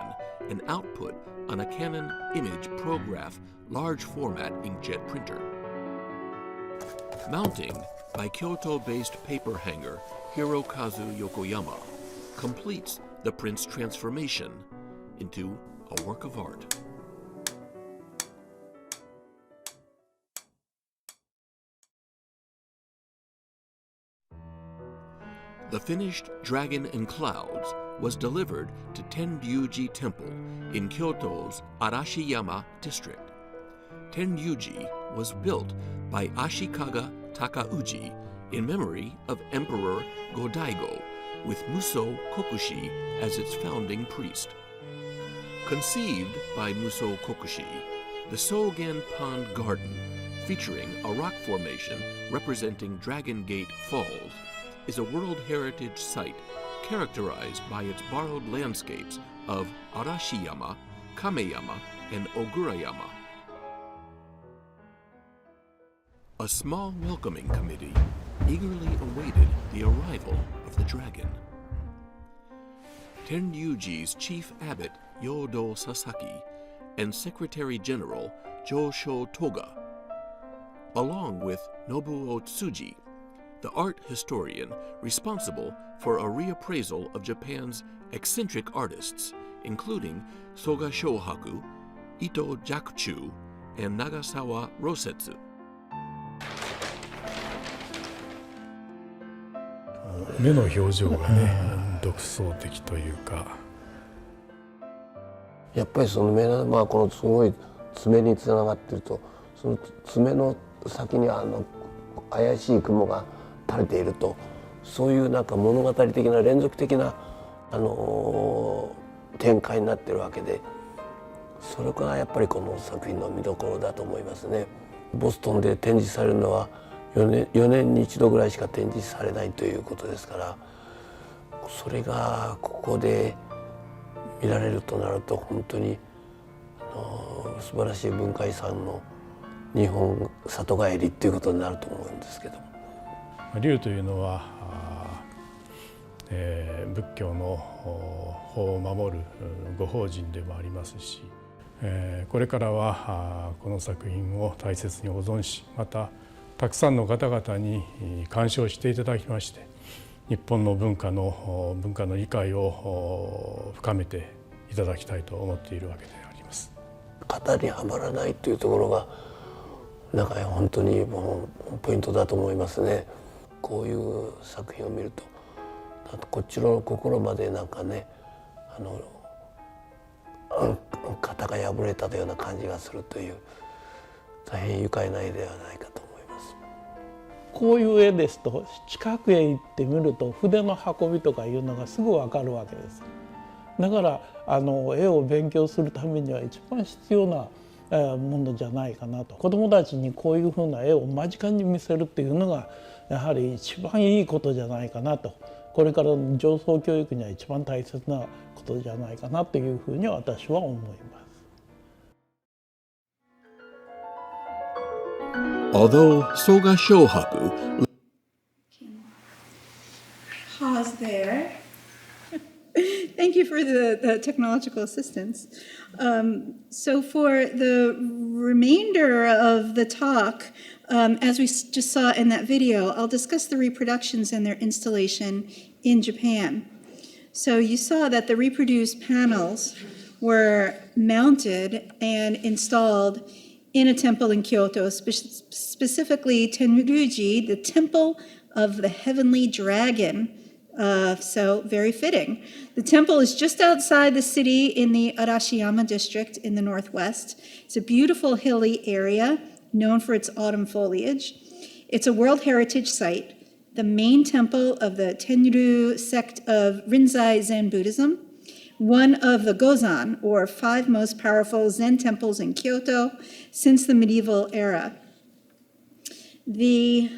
and output on a Canon Image ProGraph large format inkjet printer. Mounting by Kyoto-based paper hanger Hirokazu Yokoyama completes the print's transformation into a work of art. The finished Dragon in Clouds was delivered to Tenryuji Temple in Kyoto's Arashiyama district. Tenryuji was built by Ashikaga Takauji in memory of Emperor Go-Daigo, with Muso Kokushi as its founding priest. Conceived by Muso Kokushi, the Sogen Pond Garden, featuring a rock formation representing Dragon Gate Falls, is a World Heritage Site characterized by its borrowed landscapes of Arashiyama, Kameyama, and Ogurayama. A small welcoming committee eagerly awaited the arrival of the dragon. Tenryuji's chief abbot Yodo Sasaki and Secretary General Josho Toga, along with Nobuo Tsuji, the art historian responsible for a reappraisal of Japan's eccentric artists, including Soga Shohaku, Ito Jakuchu, and Nagasawa Rosetsu. 目の表情がね、独創的というか。やっぱりその目玉はこのすごい爪につながってると、その爪の先に怪しい雲が垂れていると、そういうなんか物語的な連続的な展開になってるわけで、それがやっぱりこの作品の見どころだと思いますね。ボストンで展示されるのは4年に1度ぐらいしか展示されないということですから、それがここで見られるとなると本当に素晴らしい文化遺産の日本里帰りっていうことになると思うんですけども。龍というのは仏教の法を守るご法人でもありますし、これからはこの作品を大切に保存し、またたくさんの方々に鑑賞していただきまして、日本の文化の理解を深めていただきたいと思っているわけであります。型にはまらないというところがなんか本当にもうポイントだと思いますね。こういう作品を見ると、あとこっちの心までなんかね、型が破れたような感じがするという、大変愉快な絵ではないかと思います。こういう絵ですと近くへ行ってみると筆の運びとかいうのがすぐ分かるわけです。だから絵を勉強するためには一番必要なものじゃないかなと。子どもたちにこういうふうな絵を間近に見せるっていうのがやはり一番いいことじゃないかなと。これからの上層教育には一番大切なことじゃないかなというふうに私は思います。Although Soga Shohaku Pause there. Thank you for the technological assistance. So for the remainder of the talk, as we just saw in that video, I'll discuss the reproductions and their installation in Japan. So you saw that the reproduced panels were mounted and installed in a temple in Kyoto, specifically Tenryuji, the Temple of the Heavenly Dragon. So very fitting. The temple is just outside the city in the Arashiyama district in the northwest. It's a beautiful hilly area known for its autumn foliage. It's a World Heritage Site, the main temple of the Tenryu sect of Rinzai Zen Buddhism, one of the Gozan, or 5 most powerful Zen temples in Kyoto since the medieval era. The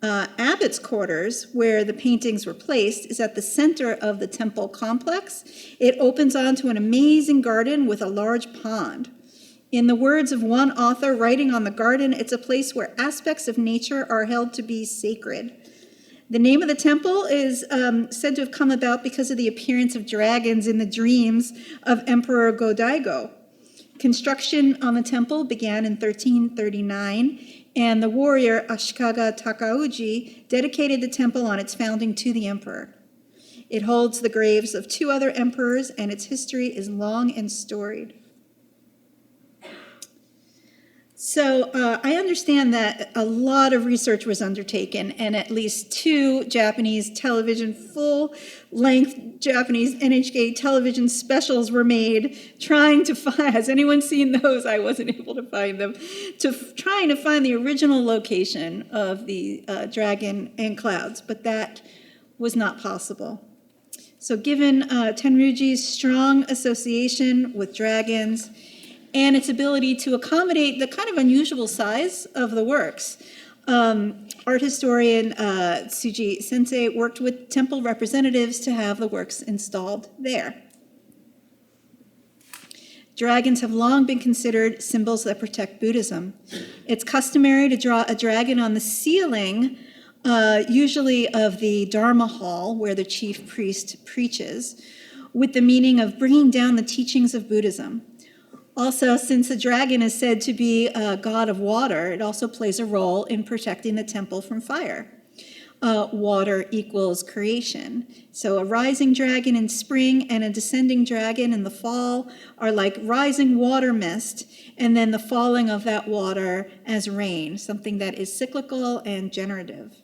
abbot's quarters, where the paintings were placed, is at the center of the temple complex. It opens onto an amazing garden with a large pond. In the words of one author writing on the garden, it's a place where aspects of nature are held to be sacred. The name of the temple is said to have come about because of the appearance of dragons in the dreams of Emperor Go-Daigo. Construction on the temple began in 1339, and the warrior Ashikaga Takauji dedicated the temple on its founding to the emperor. It holds the graves of 2 other emperors, and its history is long and storied. So I understand that a lot of research was undertaken, and at least 2 Japanese television, full-length Japanese NHK television specials were made trying to find, has anyone seen those? I wasn't able to find them, trying to find the original location of the dragon and clouds, but that was not possible. So given Tenryuji's strong association with dragons, and its ability to accommodate the kind of unusual size of the works. Art historian Tsuji Sensei worked with temple representatives to have the works installed there. Dragons have long been considered symbols that protect Buddhism. It's customary to draw a dragon on the ceiling, usually of the Dharma hall, where the chief priest preaches, with the meaning of bringing down the teachings of Buddhism. Also, since the dragon is said to be a god of water, it also plays a role in protecting the temple from fire. Water equals creation. So a rising dragon in spring and a descending dragon in the fall are like rising water mist, and then the falling of that water as rain, something that is cyclical and generative.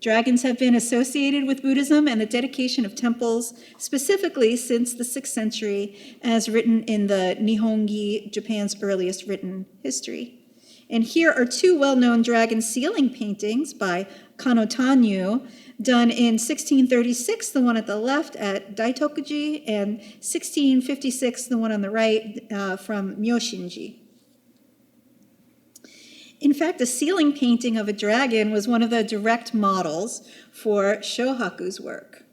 Dragons have been associated with Buddhism and the dedication of temples, specifically since the 6th century, as written in the Nihongi, Japan's earliest written history. And here are 2 well-known dragon ceiling paintings by Kano Tanyu, done in 1636, the one at the left at Daitokuji, and 1656, the one on the right from Myoshinji. In fact, a ceiling painting of a dragon was one of the direct models for Shohaku's work.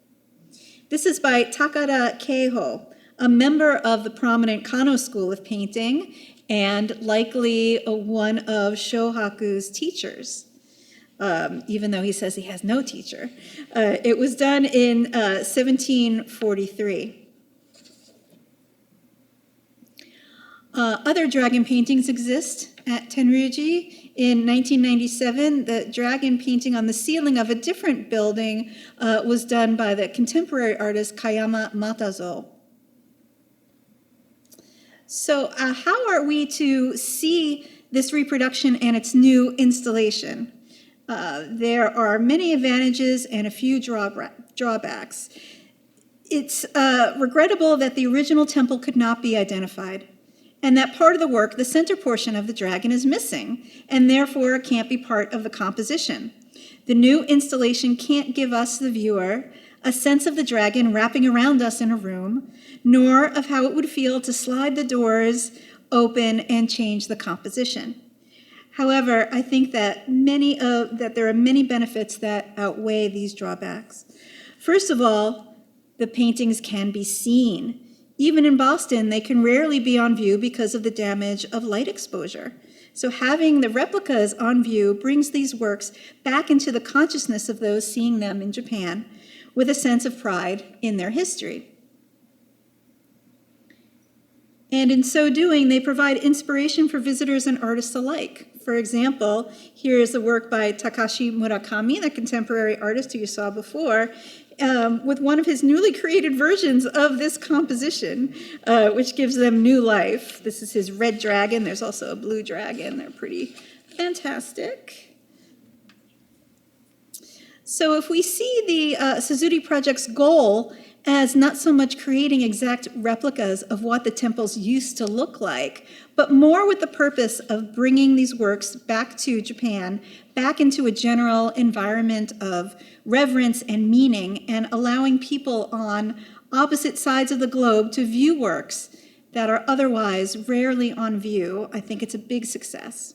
This is by Takada Keiho, a member of the prominent Kano school of painting and likely one of Shohaku's teachers. even though he says he has no teacher. It was done in 1743. Other dragon paintings exist at Tenryuji. In 1997, the dragon painting on the ceiling of a different building was done by the contemporary artist Kayama Matazo. So how are we to see this reproduction and its new installation? There are many advantages and a few drawbacks. It's regrettable that the original temple could not be identified, and that part of the work, the center portion of the dragon, is missing, and therefore can't be part of the composition. The new installation can't give us, the viewer, a sense of the dragon wrapping around us in a room, nor of how it would feel to slide the doors open and change the composition. However, I think that there are many benefits that outweigh these drawbacks. First of all, the paintings can be seen. Even in Boston, they can rarely be on view because of the damage of light exposure. So having the replicas on view brings these works back into the consciousness of those seeing them in Japan with a sense of pride in their history. And in so doing, they provide inspiration for visitors and artists alike. For example, here is the work by Takashi Murakami, the contemporary artist who you saw before, with one of his newly created versions of this composition, which gives them new life. This is his red dragon. There's also a blue dragon. They're pretty fantastic. So if we see the Tsuzuri project's goal as not so much creating exact replicas of what the temples used to look like, but more with the purpose of bringing these works back to Japan, back into a general environment of reverence and meaning, and allowing people on opposite sides of the globe to view works that are otherwise rarely on view, I think it's a big success.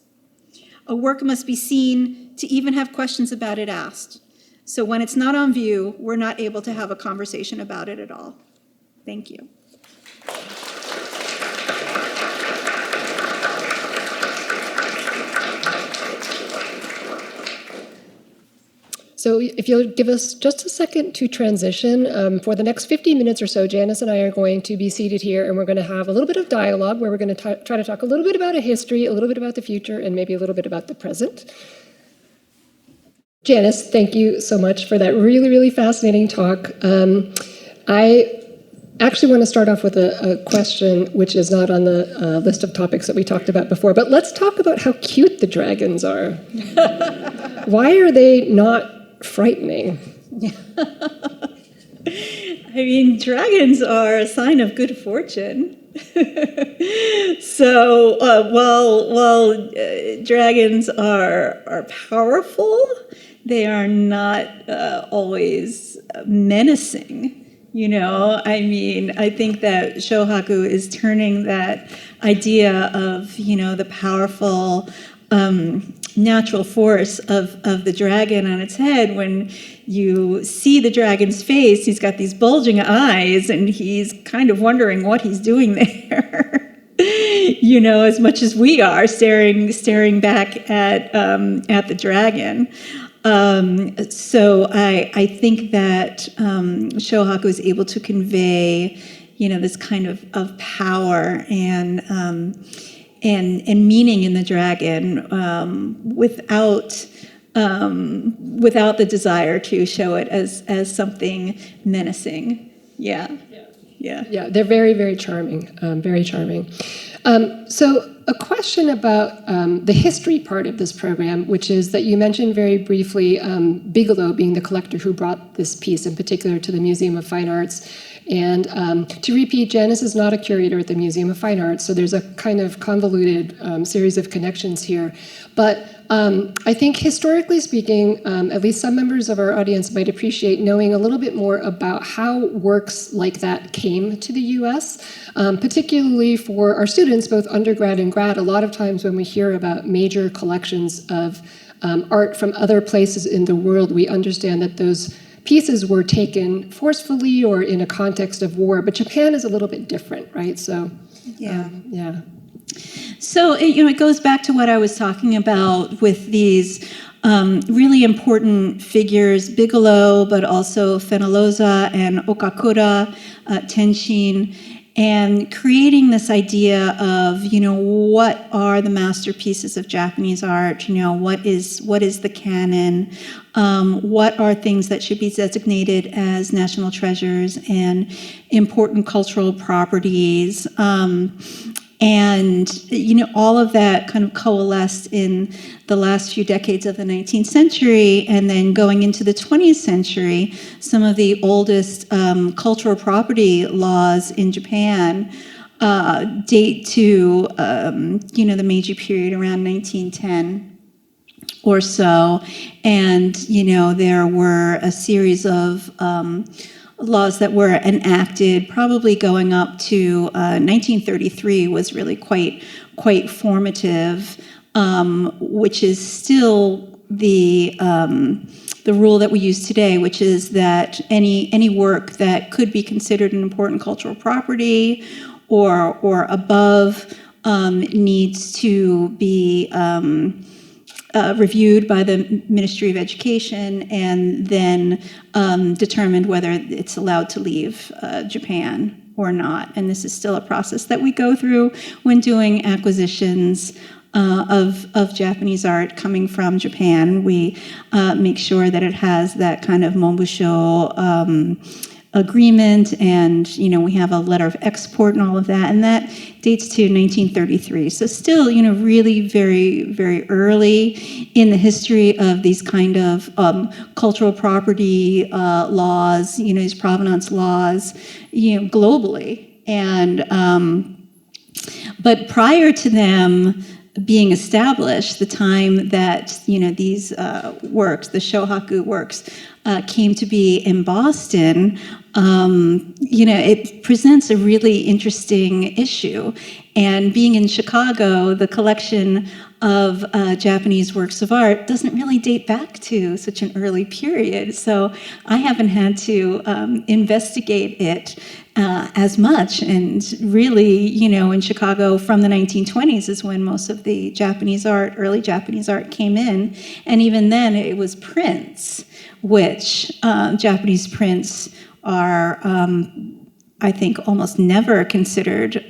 A work must be seen to even have questions about it asked. So when it's not on view, we're not able to have a conversation about it at all. Thank you. So if you'll give us just a second to transition, for the next 15 minutes or so, Janice and I are going to be seated here, and we're going to have a little bit of dialogue where we're going to try to talk a little bit about a history, a little bit about the future, and maybe a little bit about the present. Janice, thank you so much for that really, really fascinating talk. I actually want to start off with a question which is not on the list of topics that we talked about before, but let's talk about how cute the dragons are. Why are they not frightening? I mean, dragons are a sign of good fortune. So while dragons are powerful, they are not always menacing. You know, I mean, I think that Shohaku is turning that idea of, you know, the powerful natural force of the dragon on its head. When you see the dragon's face, he's got these bulging eyes, and he's kind of wondering what he's doing there. You know, as much as we are staring back at the dragon. So I think that Shohaku is able to convey, you know, this kind of power and meaning in the dragon without the desire to show it as something menacing. Yeah, they're very, very charming, very charming. So a question about the history part of this program, which is that you mentioned very briefly Bigelow being the collector who brought this piece in particular to the Museum of Fine Arts. And to repeat, Janice is not a curator at the Museum of Fine Arts, so there's a kind of convoluted series of connections here. But I think historically speaking, at least some members of our audience might appreciate knowing a little bit more about how works like that came to the US, particularly for our students, both undergrad and grad. A lot of times when we hear about major collections of art from other places in the world, we understand that those pieces were taken forcefully or in a context of war, but Japan is a little bit different, right? So, So, you know, it goes back to what I was talking about with these really important figures, Bigelow, but also Fenollosa and Okakura, Tenshin, and creating this idea of, what are the masterpieces of Japanese art? What is the canon? What are things that should be designated as national treasures and important cultural properties? And, all of that kind of coalesced in the last few decades of the 19th century, and then going into the 20th century, some of the oldest cultural property laws in Japan date to, the Meiji period around 1910 or so. And, there were a series of laws that were enacted, probably going up to 1933 was really quite formative, which is still the rule that we use today, which is that any work that could be considered an important cultural property or above needs to be reviewed by the Ministry of Education and then determined whether it's allowed to leave Japan or not. And this is still a process that we go through when doing acquisitions of Japanese art coming from Japan. We make sure that it has that kind of Monbusho agreement, and we have a letter of export and all of that, and that dates to 1933. So still, really very, very early in the history of these kind of cultural property laws, these provenance laws, globally. And but prior to them being established, the time that these works, the Shohaku works, came to be in Boston, it presents a really interesting issue. And being in Chicago, the collection of Japanese works of art doesn't really date back to such an early period. So I haven't had to investigate it as much. And really, in Chicago from the 1920s is when most of the early Japanese art came in. And even then it was prints, which Japanese prints are, I think, almost never considered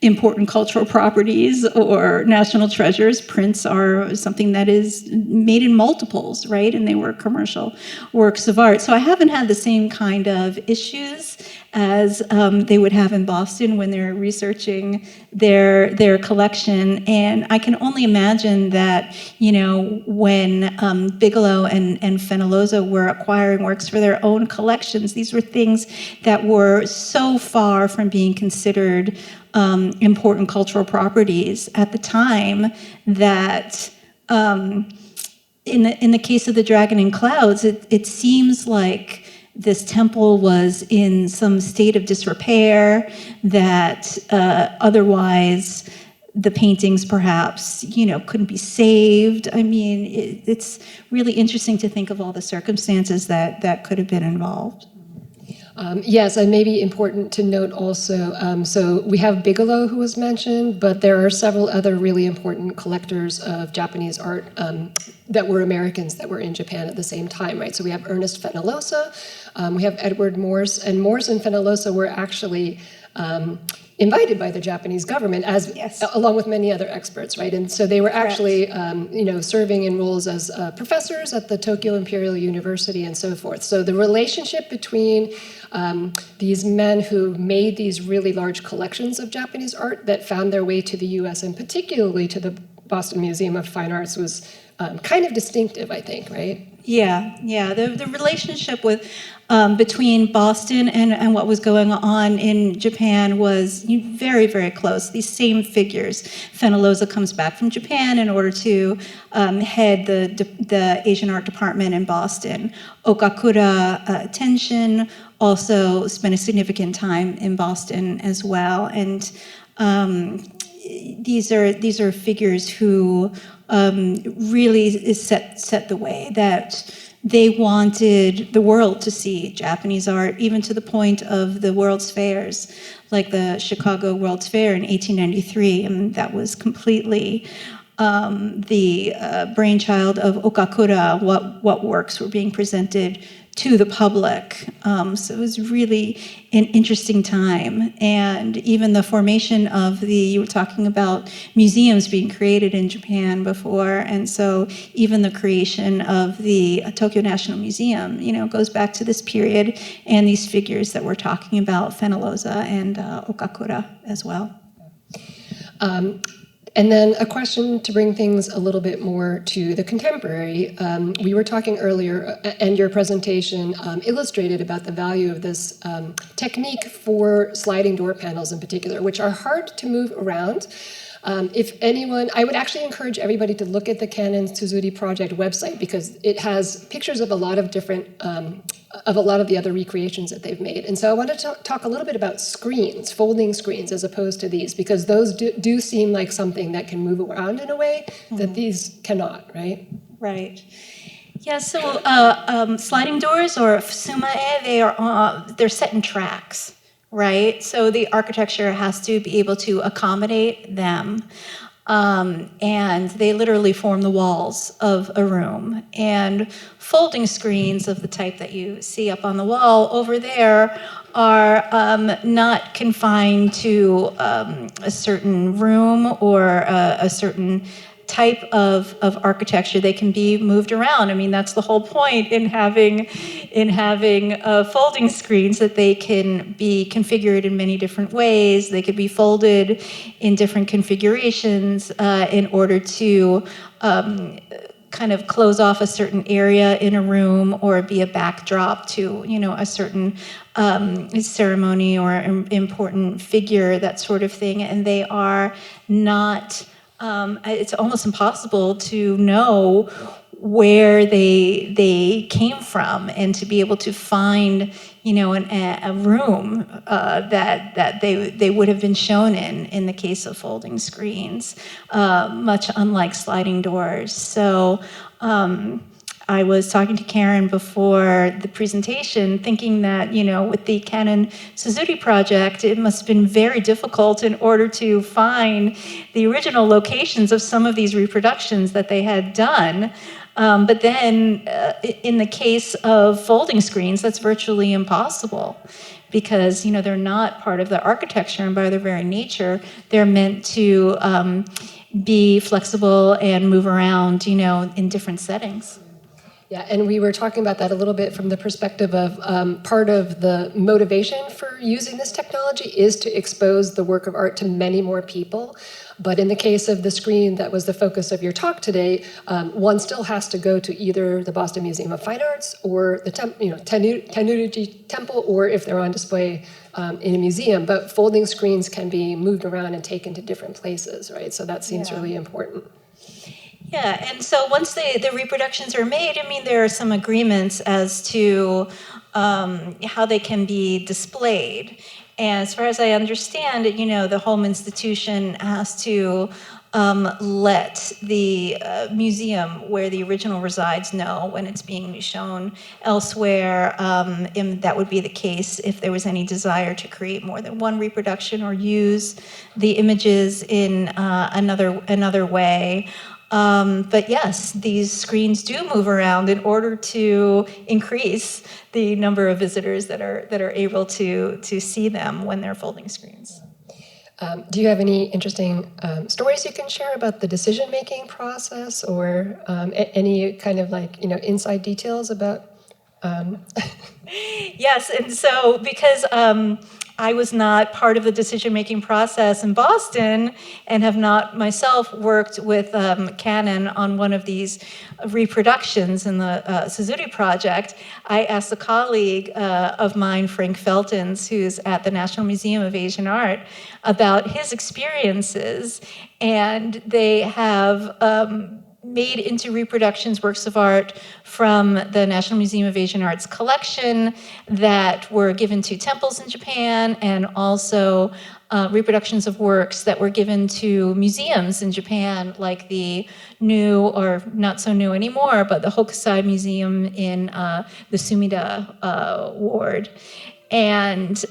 important cultural properties or national treasures. Prints are something that is made in multiples, right? And they were commercial works of art. So I haven't had the same kind of issues as they would have in Boston when they're researching their collection. And I can only imagine that, when Bigelow and Fenollosa were acquiring works for their own collections, these were things that were so far from being considered important cultural properties at the time that in the case of the Dragon in Clouds, it seems like this temple was in some state of disrepair, that otherwise the paintings perhaps, couldn't be saved. I mean, it's really interesting to think of all the circumstances that could have been involved. Yes, and maybe important to note also, so we have Bigelow, who was mentioned, but there are several other really important collectors of Japanese art that were Americans that were in Japan at the same time, right? So we have Ernest Fenollosa, we have Edward Morse, and Morse and Fenollosa were actually invited by the Japanese government, along with many other experts, right? And so they were actually, serving in roles as professors at the Tokyo Imperial University and so forth. So the relationship between these men who made these really large collections of Japanese art that found their way to the U.S. and particularly to the Boston Museum of Fine Arts was kind of distinctive, I think, right? Yeah. The relationship with between Boston and what was going on in Japan was very, very close. These same figures. Fenollosa comes back from Japan in order to head the Asian art department in Boston. Okakura Tenshin also spent a significant time in Boston as well. And these are figures who really set the way, that they wanted the world to see Japanese art, even to the point of the World's Fairs, like the Chicago World's Fair in 1893, and that was completely the brainchild of Okakura, what works were being presented to the public. So it was really an interesting time. And even the formation of you were talking about museums being created in Japan before, and so even the creation of the Tokyo National Museum, goes back to this period and these figures that we're talking about, Fenollosa and Okakura as well. And then a question to bring things a little bit more to the contemporary. We were talking earlier, and your presentation illustrated about the value of this technique for sliding door panels in particular, which are hard to move around. If anyone, I would actually encourage everybody to look at the Canon Tsuzuri project website, because it has pictures of a lot of different, of a lot of the other recreations that they've made. And so I wanted to talk a little bit about screens, folding screens, as opposed to these, because those do seem like something that can move around in a way that these cannot, right? Right. Yeah, so sliding doors, or fusumae, they're set in tracks. Right? So the architecture has to be able to accommodate them. And they literally form the walls of a room. And folding screens of the type that you see up on the wall over there are not confined to a certain room or a certain type of architecture. They can be moved around. I mean, that's the whole point in having folding screens, that they can be configured in many different ways. They could be folded in different configurations in order to kind of close off a certain area in a room, or be a backdrop to, a certain ceremony or important figure, that sort of thing. And they are not, it's almost impossible to know where they came from, and to be able to find, a room that they would have been shown in the case of folding screens, much unlike sliding doors. So I was talking to Karen before the presentation, thinking that, with the Canon Tsuzuri project, it must have been very difficult in order to find the original locations of some of these reproductions that they had done. But then in the case of folding screens, that's virtually impossible, because, they're not part of the architecture, and by their very nature, they're meant to be flexible and move around, in different settings. Yeah, and we were talking about that a little bit from the perspective of part of the motivation for using this technology is to expose the work of art to many more people. But in the case of the screen that was the focus of your talk today, one still has to go to either the Boston Museum of Fine Arts or the Tenryuji Temple, or if they're on display in a museum. But folding screens can be moved around and taken to different places, right? So that seems really important. Yeah, and so once the reproductions are made, there are some agreements as to how they can be displayed. And as far as I understand it, the home institution has to let the museum where the original resides know when it's being shown elsewhere. And that would be the case if there was any desire to create more than one reproduction, or use the images in another way. But yes, these screens do move around in order to increase the number of visitors that are able to see them when they're folding screens. Do you have any interesting stories you can share about the decision-making process, or any kind of inside details about? Yes, and so because I was not part of the decision-making process in Boston, and have not myself worked with Canon on one of these reproductions in the Tsuzuri project, I asked a colleague of mine, Frank Feltens, who's at the National Museum of Asian Art, about his experiences. And they have made into reproductions works of art from the National Museum of Asian Art's collection that were given to temples in Japan, and also reproductions of works that were given to museums in Japan, like the new, or not so new anymore, but the Hokusai Museum in the Sumida ward. And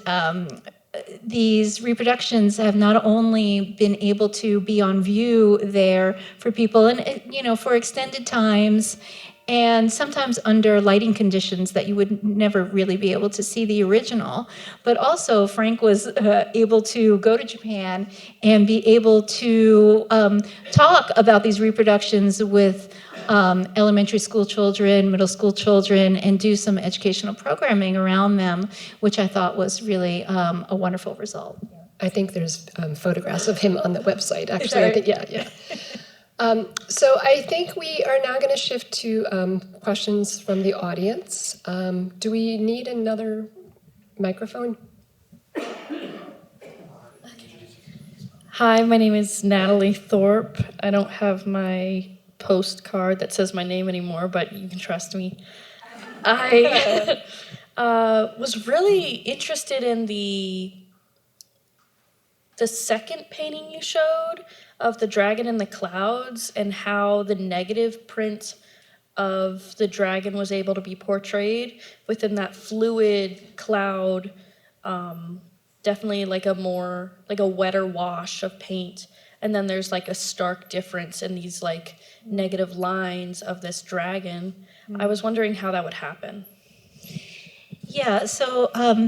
these reproductions have not only been able to be on view there for people and, for extended times, and sometimes under lighting conditions that you would never really be able to see the original. But also, Frank was able to go to Japan and be able to talk about these reproductions with elementary school children, middle school children, and do some educational programming around them, which I thought was really a wonderful result. I think there's photographs of him on the website, actually. Sorry. I think, yeah. So I think we are now going to shift to questions from the audience. Do we need another microphone? Hi, my name is Natalie Thorpe. I don't have my postcard that says my name anymore, but you can trust me. I was really interested in the second painting you showed of the dragon in the clouds and how the negative print of the dragon was able to be portrayed within that fluid cloud, definitely like a wetter wash of paint. And then there's like a stark difference in these like negative lines of this dragon. I was wondering how that would happen. Yeah, so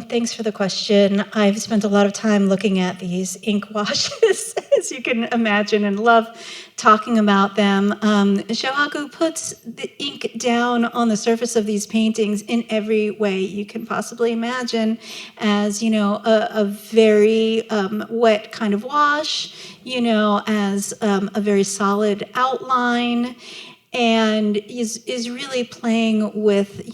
thanks for the question. I've spent a lot of time looking at these ink washes, as you can imagine, and love talking about them. Shohaku puts the ink down on the surface of these paintings in every way you can possibly imagine, as, a very wet kind of wash, as a very solid outline, and is really playing with,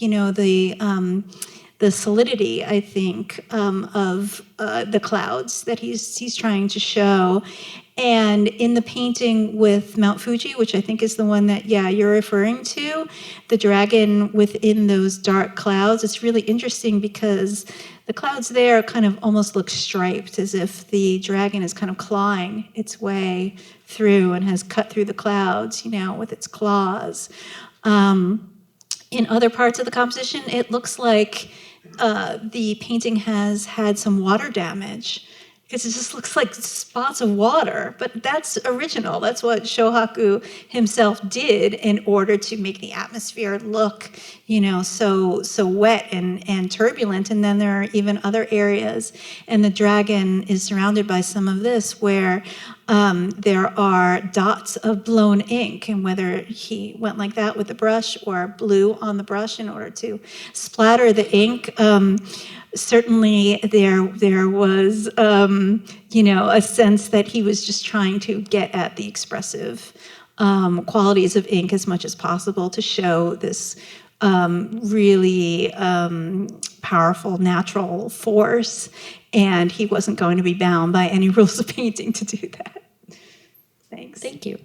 the solidity, I think, of the clouds that he's trying to show. And in the painting with Mount Fuji, which I think is the one that, you're referring to, the dragon within those dark clouds, it's really interesting because the clouds there kind of almost look striped, as if the dragon is kind of clawing its way through and has cut through the clouds, with its claws. In other parts of the composition, it looks like the painting has had some water damage, because it just looks like spots of water. But that's original. That's what Shohaku himself did in order to make the atmosphere look, so wet and turbulent. And then there are even other areas, and the dragon is surrounded by some of this where there are dots of blown ink, and whether he went like that with the brush or blew on the brush in order to splatter the ink. Certainly there was, a sense that he was just trying to get at the expressive qualities of ink as much as possible to show this really powerful natural force, and he wasn't going to be bound by any rules of painting to do that. Thanks. Thank you.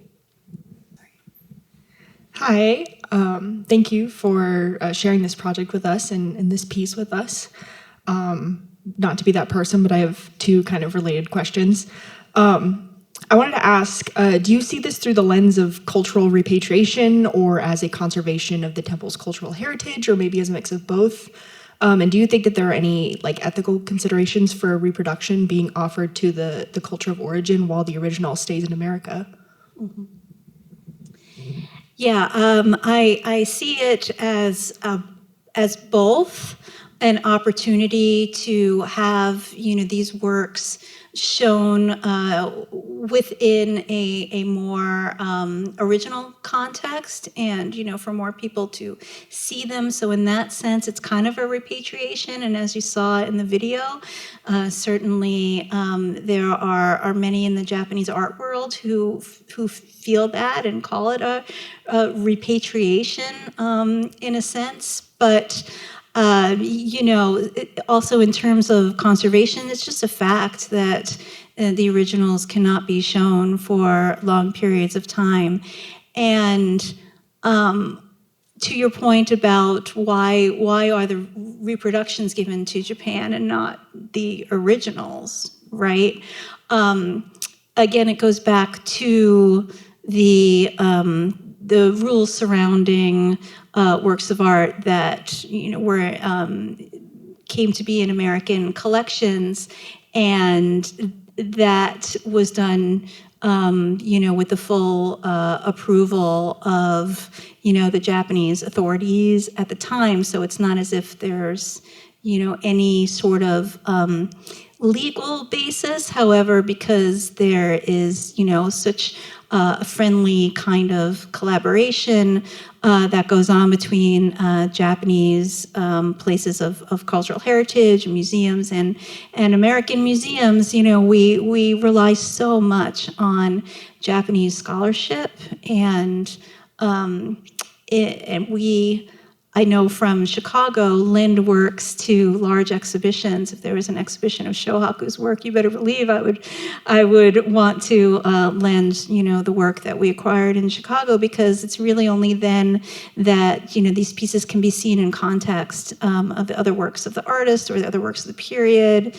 Hi, thank you for sharing this project with us and this piece with us. Not to be that person, but I have two kind of related questions. I wanted to ask, do you see this through the lens of cultural repatriation or as a conservation of the temple's cultural heritage, or maybe as a mix of both? And do you think that there are any ethical considerations for reproduction being offered to the culture of origin while the original stays in America? Mm-hmm. Yeah, I see it as both an opportunity to have these works shown within a more original context, and for more people to see them. So in that sense, it's kind of a repatriation. And as you saw in the video, certainly there are many in the Japanese art world who feel that and call it a repatriation in a sense. But also in terms of conservation, it's just a fact that the originals cannot be shown for long periods of time. And to your point about why are the reproductions given to Japan and not the originals, right? Again, it goes back to the rules surrounding works of art that came to be in American collections, And that was done, with the full approval of, the Japanese authorities at the time. So it's not as if there's, any sort of legal basis. However, because there is, such a friendly kind of collaboration that goes on between Japanese places of cultural heritage, museums, and American museums, we rely so much on Japanese scholarship, and I know from Chicago, lend works to large exhibitions. If there was an exhibition of Shohaku's work, you better believe I would want to lend, the work that we acquired in Chicago, because it's really only then that, these pieces can be seen in context of the other works of the artist or the other works of the period,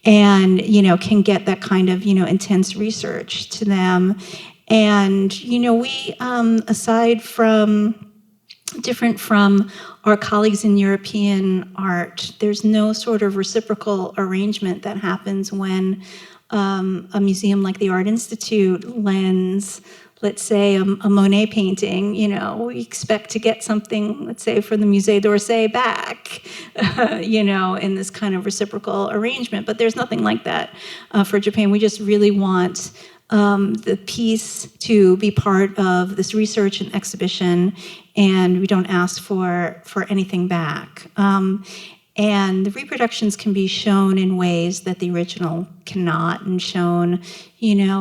and, can get that kind of, intense research to them. And, we, aside from different from our colleagues in European art, there's no sort of reciprocal arrangement that happens when a museum like the Art Institute lends, let's say, a Monet painting. We expect to get something, let's say, from the Musée d'Orsay back, in this kind of reciprocal arrangement. But there's nothing like that for Japan. We just really want the piece to be part of this research and exhibition, and we don't ask for anything back. And the reproductions can be shown in ways that the original cannot, and shown,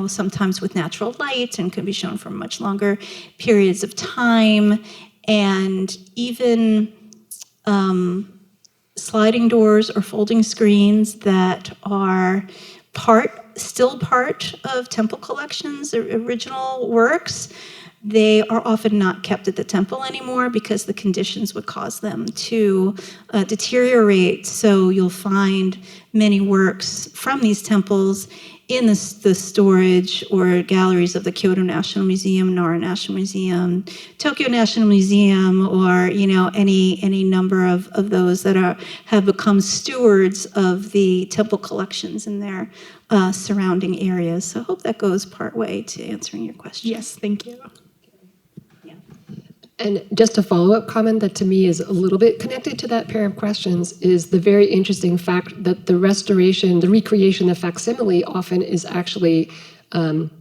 sometimes with natural light, and can be shown for much longer periods of time. And even sliding doors or folding screens that are still part of temple collections, original works, they are often not kept at the temple anymore because the conditions would cause them to deteriorate. So you'll find many works from these temples in the storage or galleries of the Kyoto National Museum, Nara National Museum, Tokyo National Museum, or any number of those that have become stewards of the temple collections in their surrounding areas. So I hope that goes part way to answering your question. Yes, thank you. And just a follow-up comment that to me is a little bit connected to that pair of questions is the very interesting fact that the restoration, the recreation, the facsimile often is actually of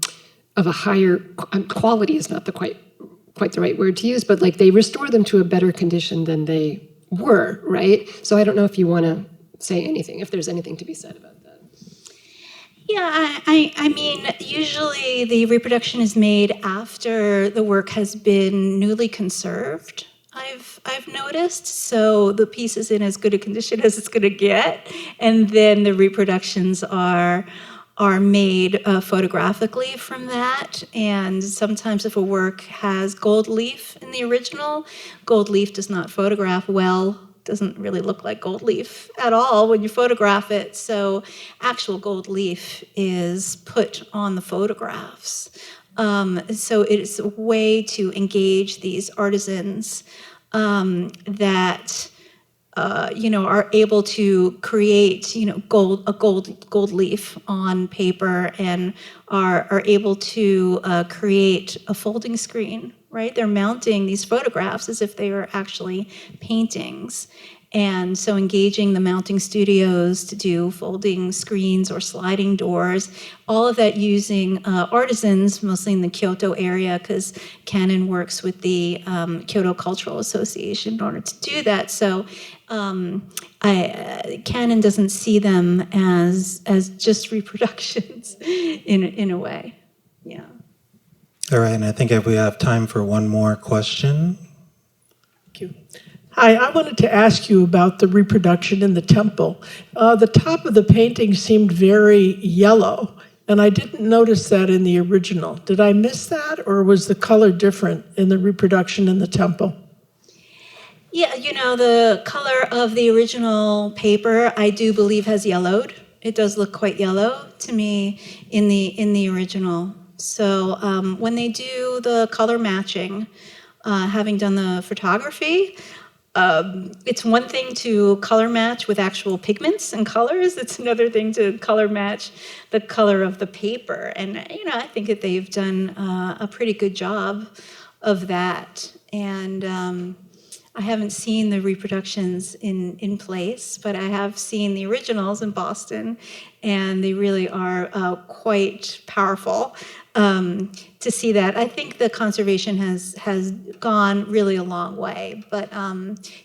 a higher quality is not the quite the right word to use, but like they restore them to a better condition than they were, right? So I don't know if you want to say anything, if there's anything to be said about that. Yeah, I mean, usually the reproduction is made after the work has been newly conserved, I've noticed. So the piece is in as good a condition as it's going to get, and then the reproductions are made photographically from that. And sometimes if a work has gold leaf in the original, gold leaf does not photograph well. Doesn't really look like gold leaf at all when you photograph it. So actual gold leaf is put on the photographs. So it's a way to engage these artisans that are able to create a gold leaf on paper, and are able to create a folding screen. Right? They're mounting these photographs as if they were actually paintings. And so engaging the mounting studios to do folding screens or sliding doors, all of that using artisans, mostly in the Kyoto area, because Canon works with the Kyoto Cultural Association in order to do that. So Canon doesn't see them as just reproductions in a way. Yeah. All right, and I think if we have time for one more question. Thank you. Hi, I wanted to ask you about the reproduction in the temple. The top of the painting seemed very yellow, and I didn't notice that in the original. Did I miss that, or was the color different in the reproduction in the temple? Yeah, the color of the original paper, I do believe, has yellowed. It does look quite yellow to me in the original. So when they do the color matching, having done the photography, It's one thing to color match with actual pigments and colors. It's another thing to color match the color of the paper. And, I think that they've done a pretty good job of that. And I haven't seen the reproductions in place, but I have seen the originals in Boston, and they really are quite powerful. To see that, I think the conservation has gone really a long way, but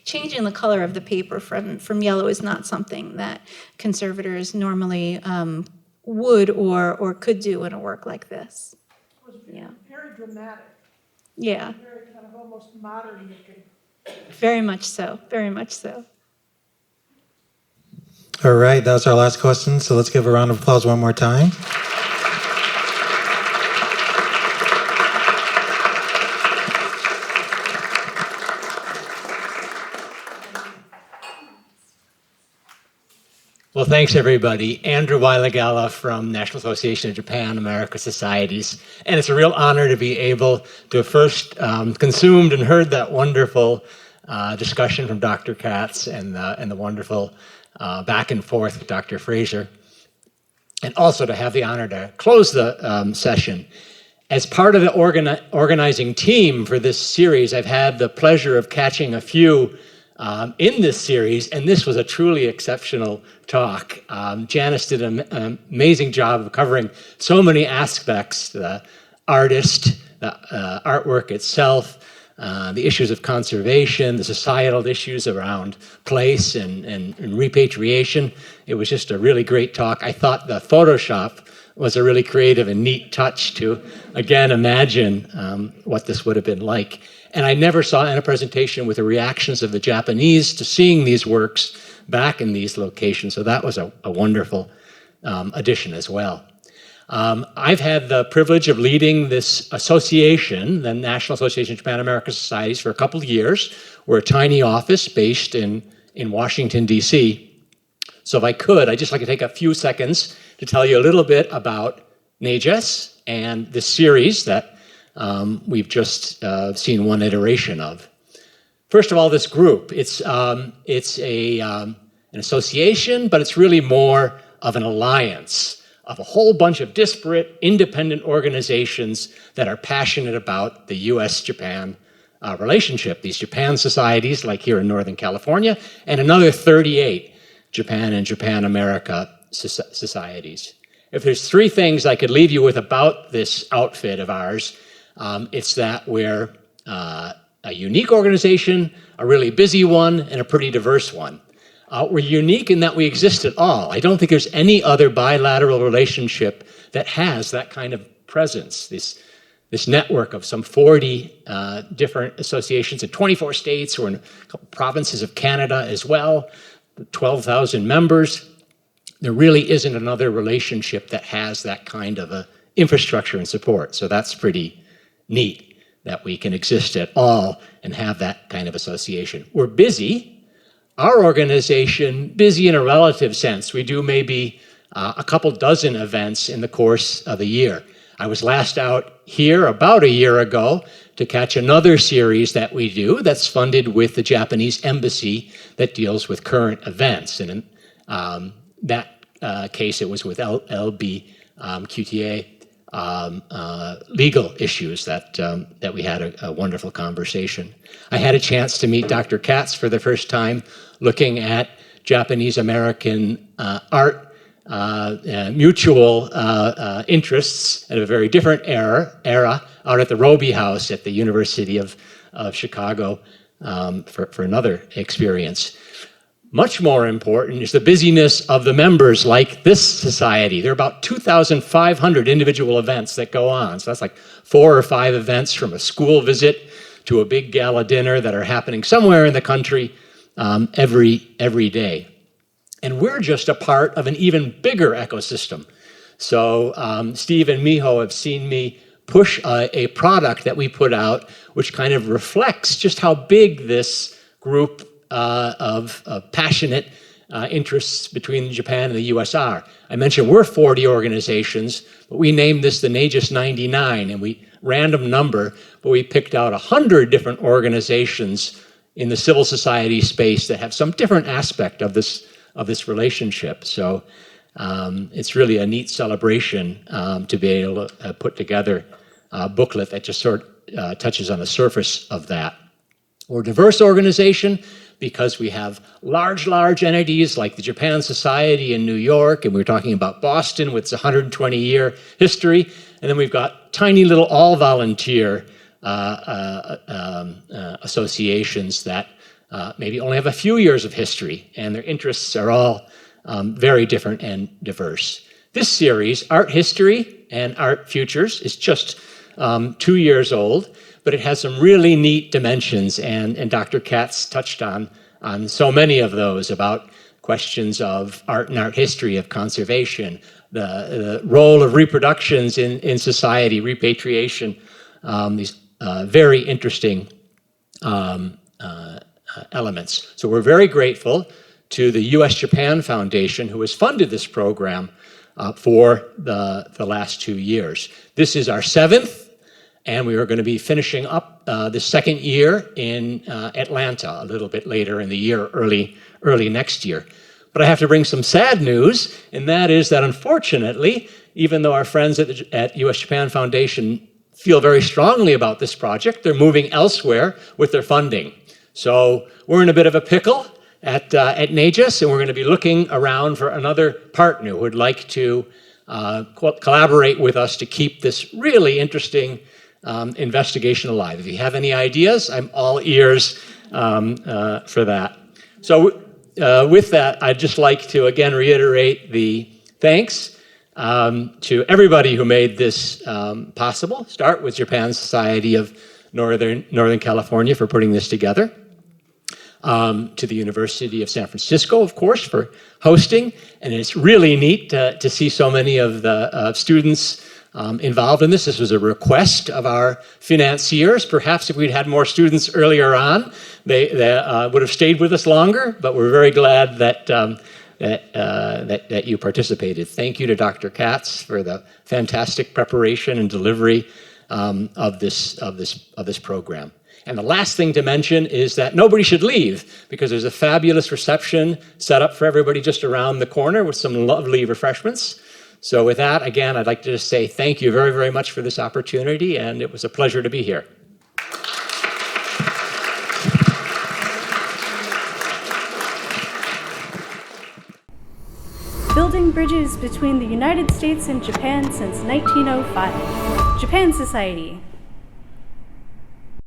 changing the color of the paper from yellow is not something that conservators normally would or could do in a work like this. It was Yeah. very dramatic. Yeah. Very kind of almost modern looking. Very much so. Very much so. All right, that was our last question. So let's give a round of applause one more time. Well, thanks, everybody. Andrew Wylegala from National Association of Japan America Societies. And it's a real honor to be able to have first consumed and heard that wonderful discussion from Dr. Katz and the wonderful back and forth with Dr. Fraser. And also to have the honor to close the session. As part of the organizing team for this series, I've had the pleasure of catching a few in this series, and this was a truly exceptional talk. Janice did an amazing job of covering so many aspects: the artist, the artwork itself, the issues of conservation, the societal issues around place and repatriation. It was just a really great talk. I thought the Photoshop was a really creative and neat touch to, again, imagine what this would have been like. And I never saw in a presentation with the reactions of the Japanese to seeing these works back in these locations. So that was a wonderful addition as well. I've had the privilege of leading this association, the National Association of Japan America Societies, for a couple of years. We're a tiny office based in Washington, D.C. So if I could, I'd just like to take a few seconds to tell you a little bit about NAJS and this series that we've just seen one iteration of. First of all, this group, it's an association, but it's really more of an alliance of a whole bunch of disparate, independent organizations that are passionate about the US-Japan relationship. These Japan societies, like here in Northern California, and another 38 Japan and Japan-America societies. If there's three things I could leave you with about this outfit of ours, it's that we're a unique organization, a really busy one, and a pretty diverse one. We're unique in that we exist at all. I don't think there's any other bilateral relationship that has that kind of presence, this network of some 40 different associations in 24 states or in a couple provinces of Canada as well, 12,000 members. There really isn't another relationship that has that kind of a infrastructure and support. So that's pretty neat that we can exist at all and have that kind of association. We're busy. Our organization, busy in a relative sense. We do maybe a couple dozen events in the course of a year. I was last out here about a year ago to catch another series that we do that's funded with the Japanese embassy that deals with current events. And in that case, it was with LBQTA legal issues that we had a wonderful conversation. I had a chance to meet Dr. Katz for the first time, looking at Japanese-American art mutual interests at a very different era out at the Roby House at the University of Chicago for another experience. Much more important is the busyness of the members like this society. There are about 2,500 individual events that go on. So that's like 4 or 5 events from a school visit to a big gala dinner that are happening somewhere in the country every day. And we're just a part of an even bigger ecosystem. So Steve and Miho have seen me push a product that we put out, which kind of reflects just how big this group of passionate interests between Japan and the US are. I mentioned we're 40 organizations, but we named this the NAJS 99, and we random number, but we picked out 100 different organizations in the civil society space that have some different aspect of this relationship. So it's really a neat celebration to be able to put together a booklet that just sort of touches on the surface of that. We're a diverse organization because we have large entities like the Japan Society in New York, and we're talking about Boston with its 120-year history, and then we've got tiny little all-volunteer associations that maybe only have a few years of history, and their interests are all very different and diverse. This series, Art History and Art Futures, is just 2 years old, but it has some really neat dimensions, and Dr. Katz touched on so many of those about questions of art and art history, of conservation, the role of reproductions in society, repatriation, these very interesting elements. So we're very grateful to the U.S.-Japan Foundation, who has funded this program for the last 2 years. This is our 7th, and we are going to be finishing up the 2nd year in Atlanta a little bit later in the year, early next year. But I have to bring some sad news, and that is that unfortunately, even though our friends at US-Japan Foundation feel very strongly about this project, they're moving elsewhere with their funding. So we're in a bit of a pickle at NAGIS, and we're going to be looking around for another partner who would like to collaborate with us to keep this really interesting investigation alive. If you have any ideas, I'm all ears for that. So with that, I'd just like to again reiterate the thanks to everybody who made this possible. Start with Japan Society of Northern California for putting this together. To the University of San Francisco, of course, for hosting. And it's really neat to see so many of the students involved in this. This was a request of our financiers. Perhaps if we'd had more students earlier on, they would have stayed with us longer, but we're very glad that you participated. Thank you to Dr. Katz for the fantastic preparation and delivery of this program. And the last thing to mention is that nobody should leave, because there's a fabulous reception set up for everybody just around the corner with some lovely refreshments. So with that, again, I'd like to just say thank you very, very much for this opportunity, and it was a pleasure to be here. Building bridges between the United States and Japan since 1905. Japan Society.